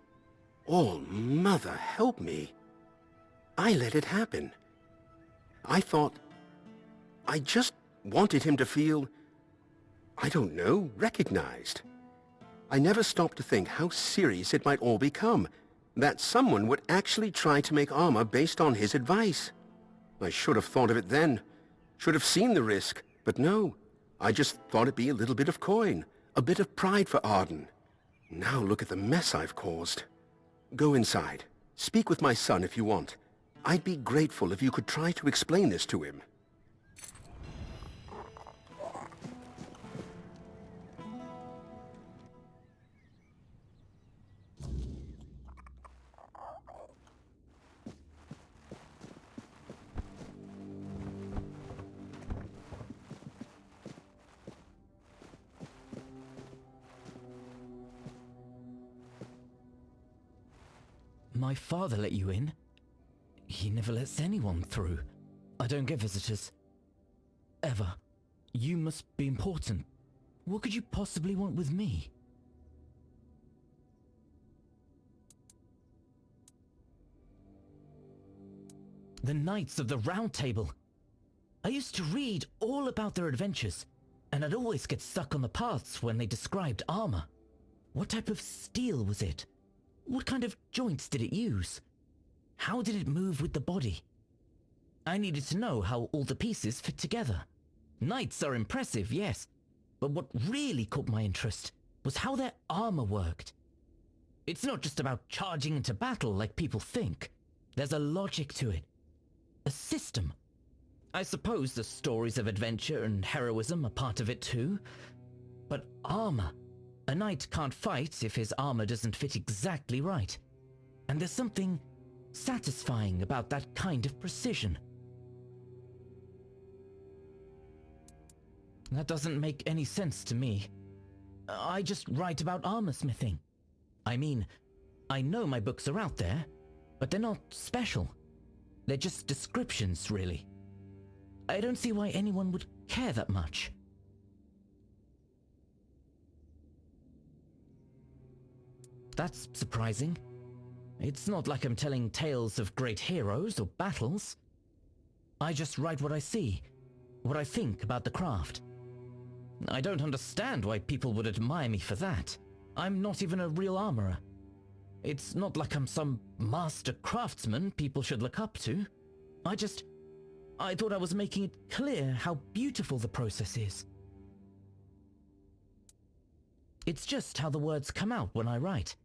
All Mother help me. I let it happen. I just wanted him to feel, I don't know, recognized. I never stopped to think how serious it might all become, that someone would actually try to make armor based on his advice. I should have thought of it then, should have seen the risk, but no. I just thought it'd be a little bit of coin, a bit of pride for Arden. Now look at the mess I've caused. Go inside. Speak with my son if you want. I'd be grateful if you could try to explain this to him. My father let you in? He never lets anyone through. I don't get visitors. Ever. You must be important. What could you possibly want with me? The Knights of the Round Table. I used to read all about their adventures, and I'd always get stuck on the paths when they described armor. What type of steel was it? What kind of joints did it use? How did it move with the body? I needed to know how all the pieces fit together. Knights are impressive, yes, but what really caught my interest was how their armor worked. It's not just about charging into battle like people think. There's a logic to it. A system. I suppose the stories of adventure and heroism are part of it too. But armor. A knight can't fight if his armor doesn't fit exactly right. And there's something satisfying about that kind of precision. That doesn't make any sense to me. I just write about armor smithing. I mean, I know my books are out there, but they're not special. They're just descriptions, really. I don't see why anyone would care that much. That's surprising. It's not like I'm telling tales of great heroes or battles. I just write what I see, what I think about the craft. I don't understand why people would admire me for that. I'm not even a real armorer. It's not like I'm some master craftsman people should look up to. I thought I was making it clear how beautiful the process is. It's just how the words come out when I write.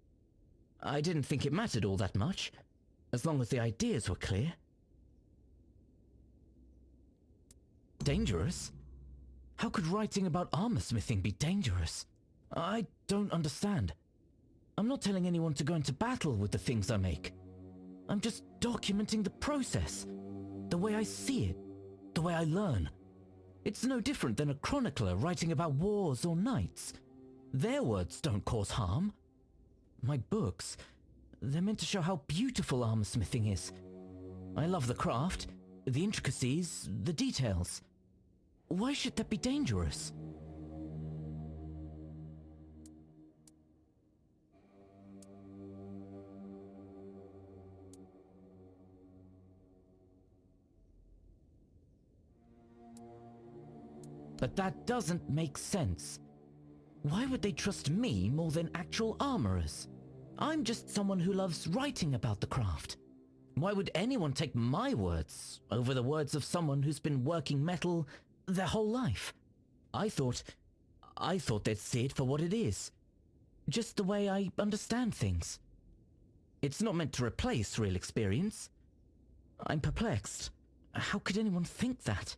I didn't think it mattered all that much, as long as the ideas were clear. Dangerous? How could writing about armorsmithing be dangerous? I don't understand. I'm not telling anyone to go into battle with the things I make. I'm just documenting the process, the way I see it, the way I learn. It's no different than a chronicler writing about wars or knights. Their words don't cause harm. My books, they're meant to show how beautiful armorsmithing is. I love the craft, the intricacies, the details. Why should that be dangerous? But that doesn't make sense. Why would they trust me more than actual armorers? I'm just someone who loves writing about the craft. Why would anyone take my words over the words of someone who's been working metal their whole life? I thought they'd see it for what it is. Just the way I understand things. It's not meant to replace real experience. I'm perplexed. How could anyone think that?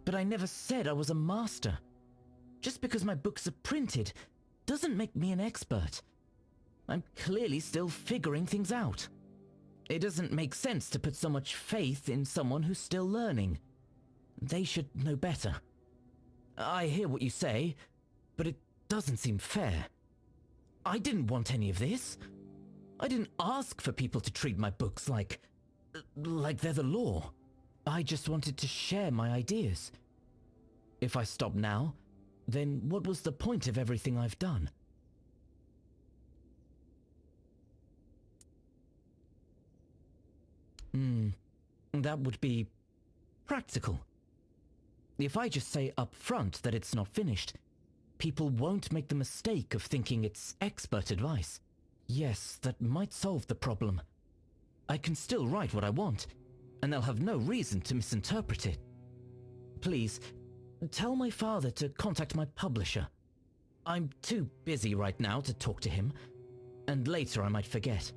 But I never said I was a master. Just because my books are printed doesn't make me an expert. I'm clearly still figuring things out. It doesn't make sense to put so much faith in someone who's still learning. They should know better. I hear what you say, but it doesn't seem fair. I didn't want any of this. I didn't ask for people to treat my books like they're the law. I just wanted to share my ideas. If I stop now, then what was the point of everything I've done? That would be practical. If I just say up front that it's not finished, people won't make the mistake of thinking it's expert advice. Yes, that might solve the problem. I can still write what I want, and they'll have no reason to misinterpret it. Please, tell my father to contact my publisher. I'm too busy right now to talk to him, and later I might forget.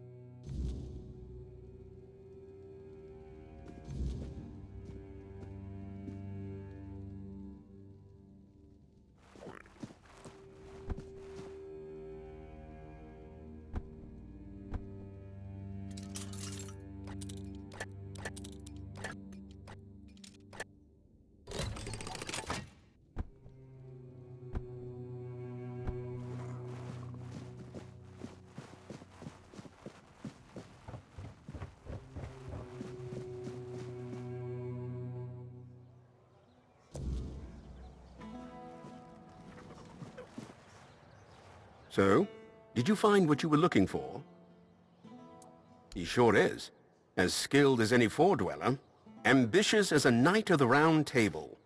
So, did you find what you were looking for? He sure is. As skilled as any four-dweller, ambitious as a knight of the Round Table.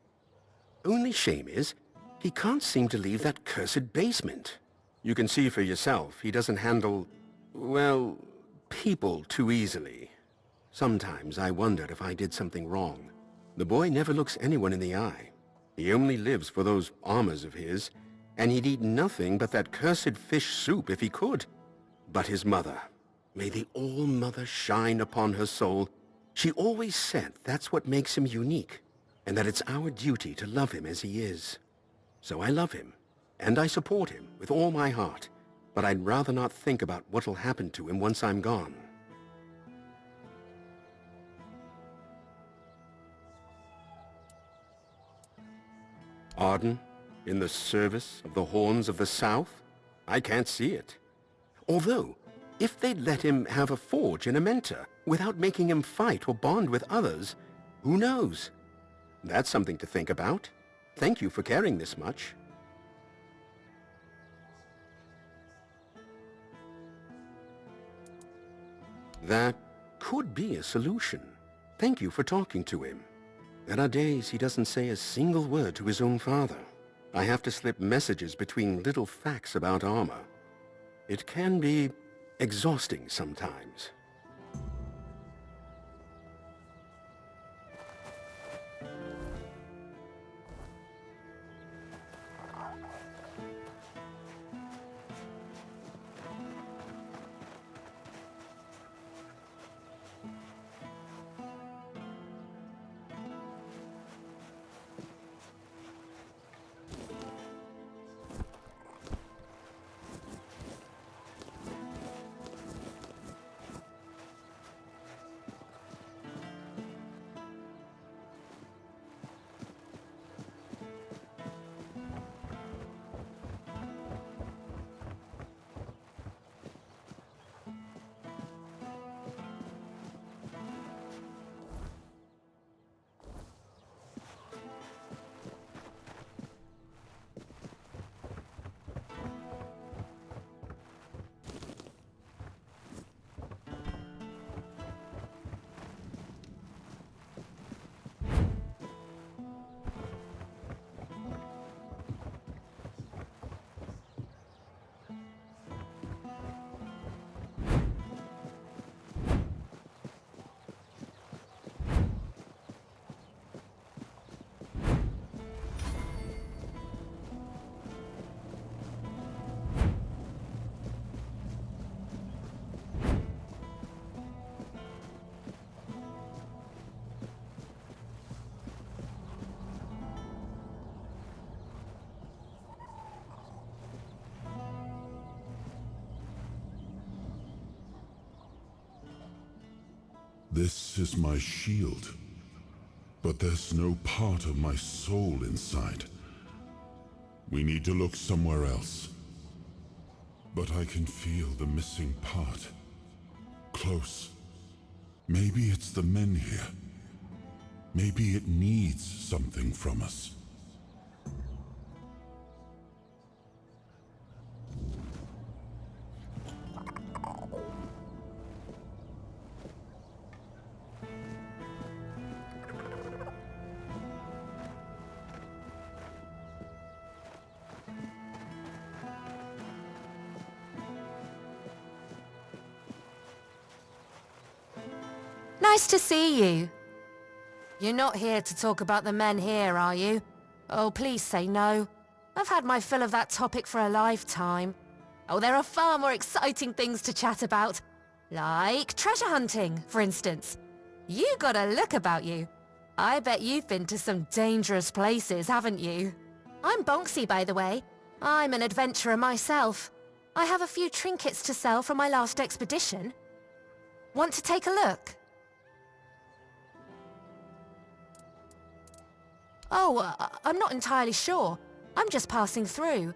Only shame is, he can't seem to leave that cursed basement. You can see for yourself, he doesn't handle, well, people too easily. Sometimes I wonder if I did something wrong. The boy never looks anyone in the eye. He only lives for those armors of his, and he'd eat nothing but that cursed fish soup if he could. But his mother, may the All-Mother shine upon her soul, she always said that's what makes him unique, and that it's our duty to love him as he is. So I love him, and I support him with all my heart, but I'd rather not think about what'll happen to him once I'm gone. Arden? In the service of the Horns of the South? I can't see it. Although, if they'd let him have a forge and a mentor, without making him fight or bond with others, who knows? That's something to think about. Thank you for caring this much. That could be a solution. Thank you for talking to him. There are days he doesn't say a single word to his own father. I have to slip messages between little facts about armor. It can be exhausting sometimes. This is my shield. but there's no part of my soul inside. We need to look somewhere else. But I can feel the missing part. Close. Maybe it's the men here. Maybe it needs something from us. Nice to see you. You're not here to talk about the men here, are you? Oh, please say no. I've had my fill of that topic for a lifetime. Oh, there are far more exciting things to chat about. Like treasure hunting, for instance. You got a look about you. I bet you've been to some dangerous places, haven't you? I'm Bonksy, by the way. I'm an adventurer myself. I have a few trinkets to sell from my last expedition. Want to take a look? Oh, I'm not entirely sure. I'm just passing through.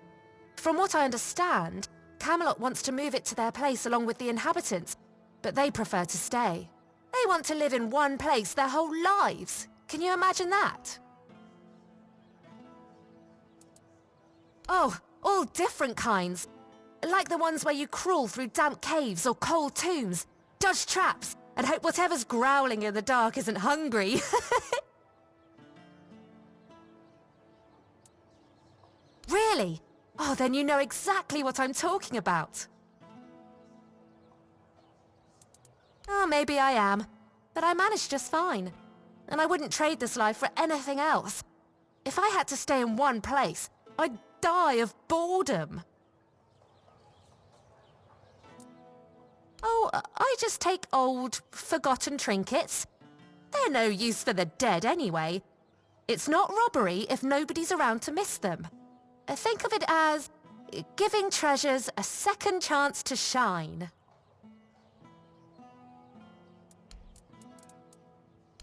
From what I understand, Camelot wants to move it to their place along with the inhabitants, but they prefer to stay. They want to live in one place their whole lives. Can you imagine that? Oh, all different kinds. Like the ones where you crawl through damp caves or cold tombs, dodge traps, and hope whatever's growling in the dark isn't hungry. Really? Oh, then you know exactly what I'm talking about. Oh, maybe I am. But I manage just fine. And I wouldn't trade this life for anything else. If I had to stay in one place, I'd die of boredom. Oh, I just take old, forgotten trinkets. They're no use for the dead anyway. It's not robbery if nobody's around to miss them. Think of it as giving treasures a second chance to shine.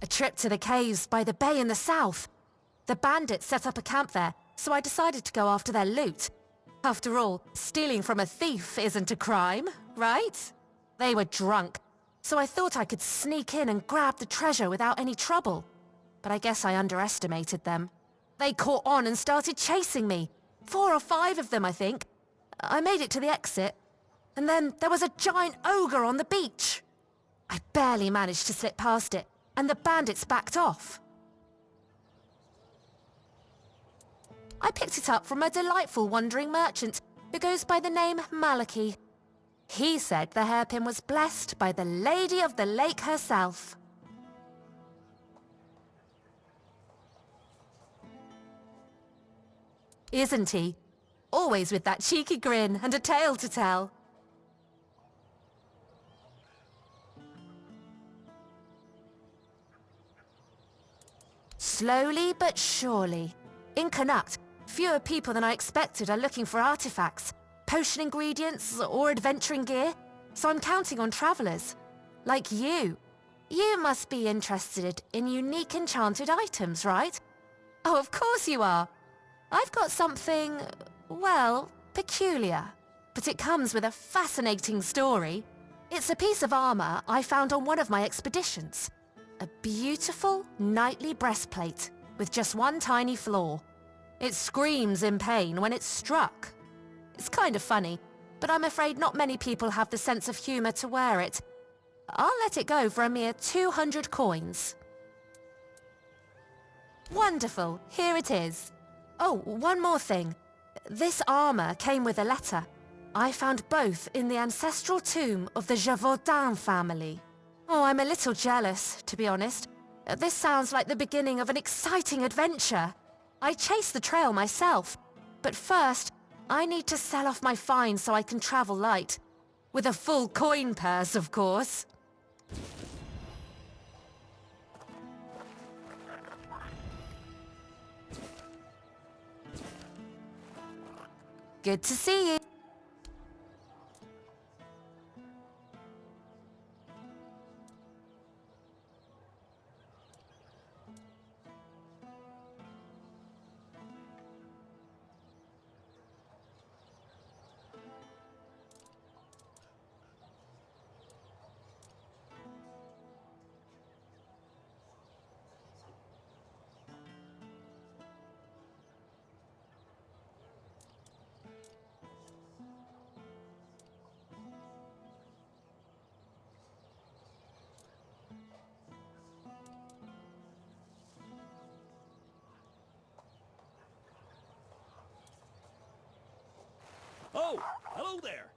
A trip to the caves by the bay in the south. The bandits set up a camp there, so I decided to go after their loot. After all, stealing from a thief isn't a crime, right? They were drunk, so I thought I could sneak in and grab the treasure without any trouble. But I guess I underestimated them. They caught on and started chasing me. 4 or 5 of them, I think. I made it to the exit, and then there was a giant ogre on the beach. I barely managed to slip past it, and the bandits backed off. I picked it up from a delightful wandering merchant who goes by the name Malachi. He said the hairpin was blessed by the Lady of the Lake herself. Isn't he? Always with that cheeky grin and a tale to tell. Slowly but surely. In Cuanacht, fewer people than I expected are looking for artifacts, potion ingredients, or adventuring gear, so I'm counting on travelers. Like you. You must be interested in unique enchanted items, right? Oh, of course you are. I've got something, well, peculiar. But it comes with a fascinating story. It's a piece of armor I found on one of my expeditions. A beautiful, knightly breastplate with just one tiny flaw. It screams in pain when it's struck. It's kind of funny, but I'm afraid not many people have the sense of humor to wear it. I'll let it go for a mere 200 coins. Wonderful, here it is. Oh, one more thing. This armor came with a letter. I found both in the ancestral tomb of the Gévaudan family. Oh, I'm a little jealous, to be honest. This sounds like the beginning of an exciting adventure. I chased the trail myself. But first, I need to sell off my finds so I can travel light. With a full coin purse, of course. Good to see you. Hello there!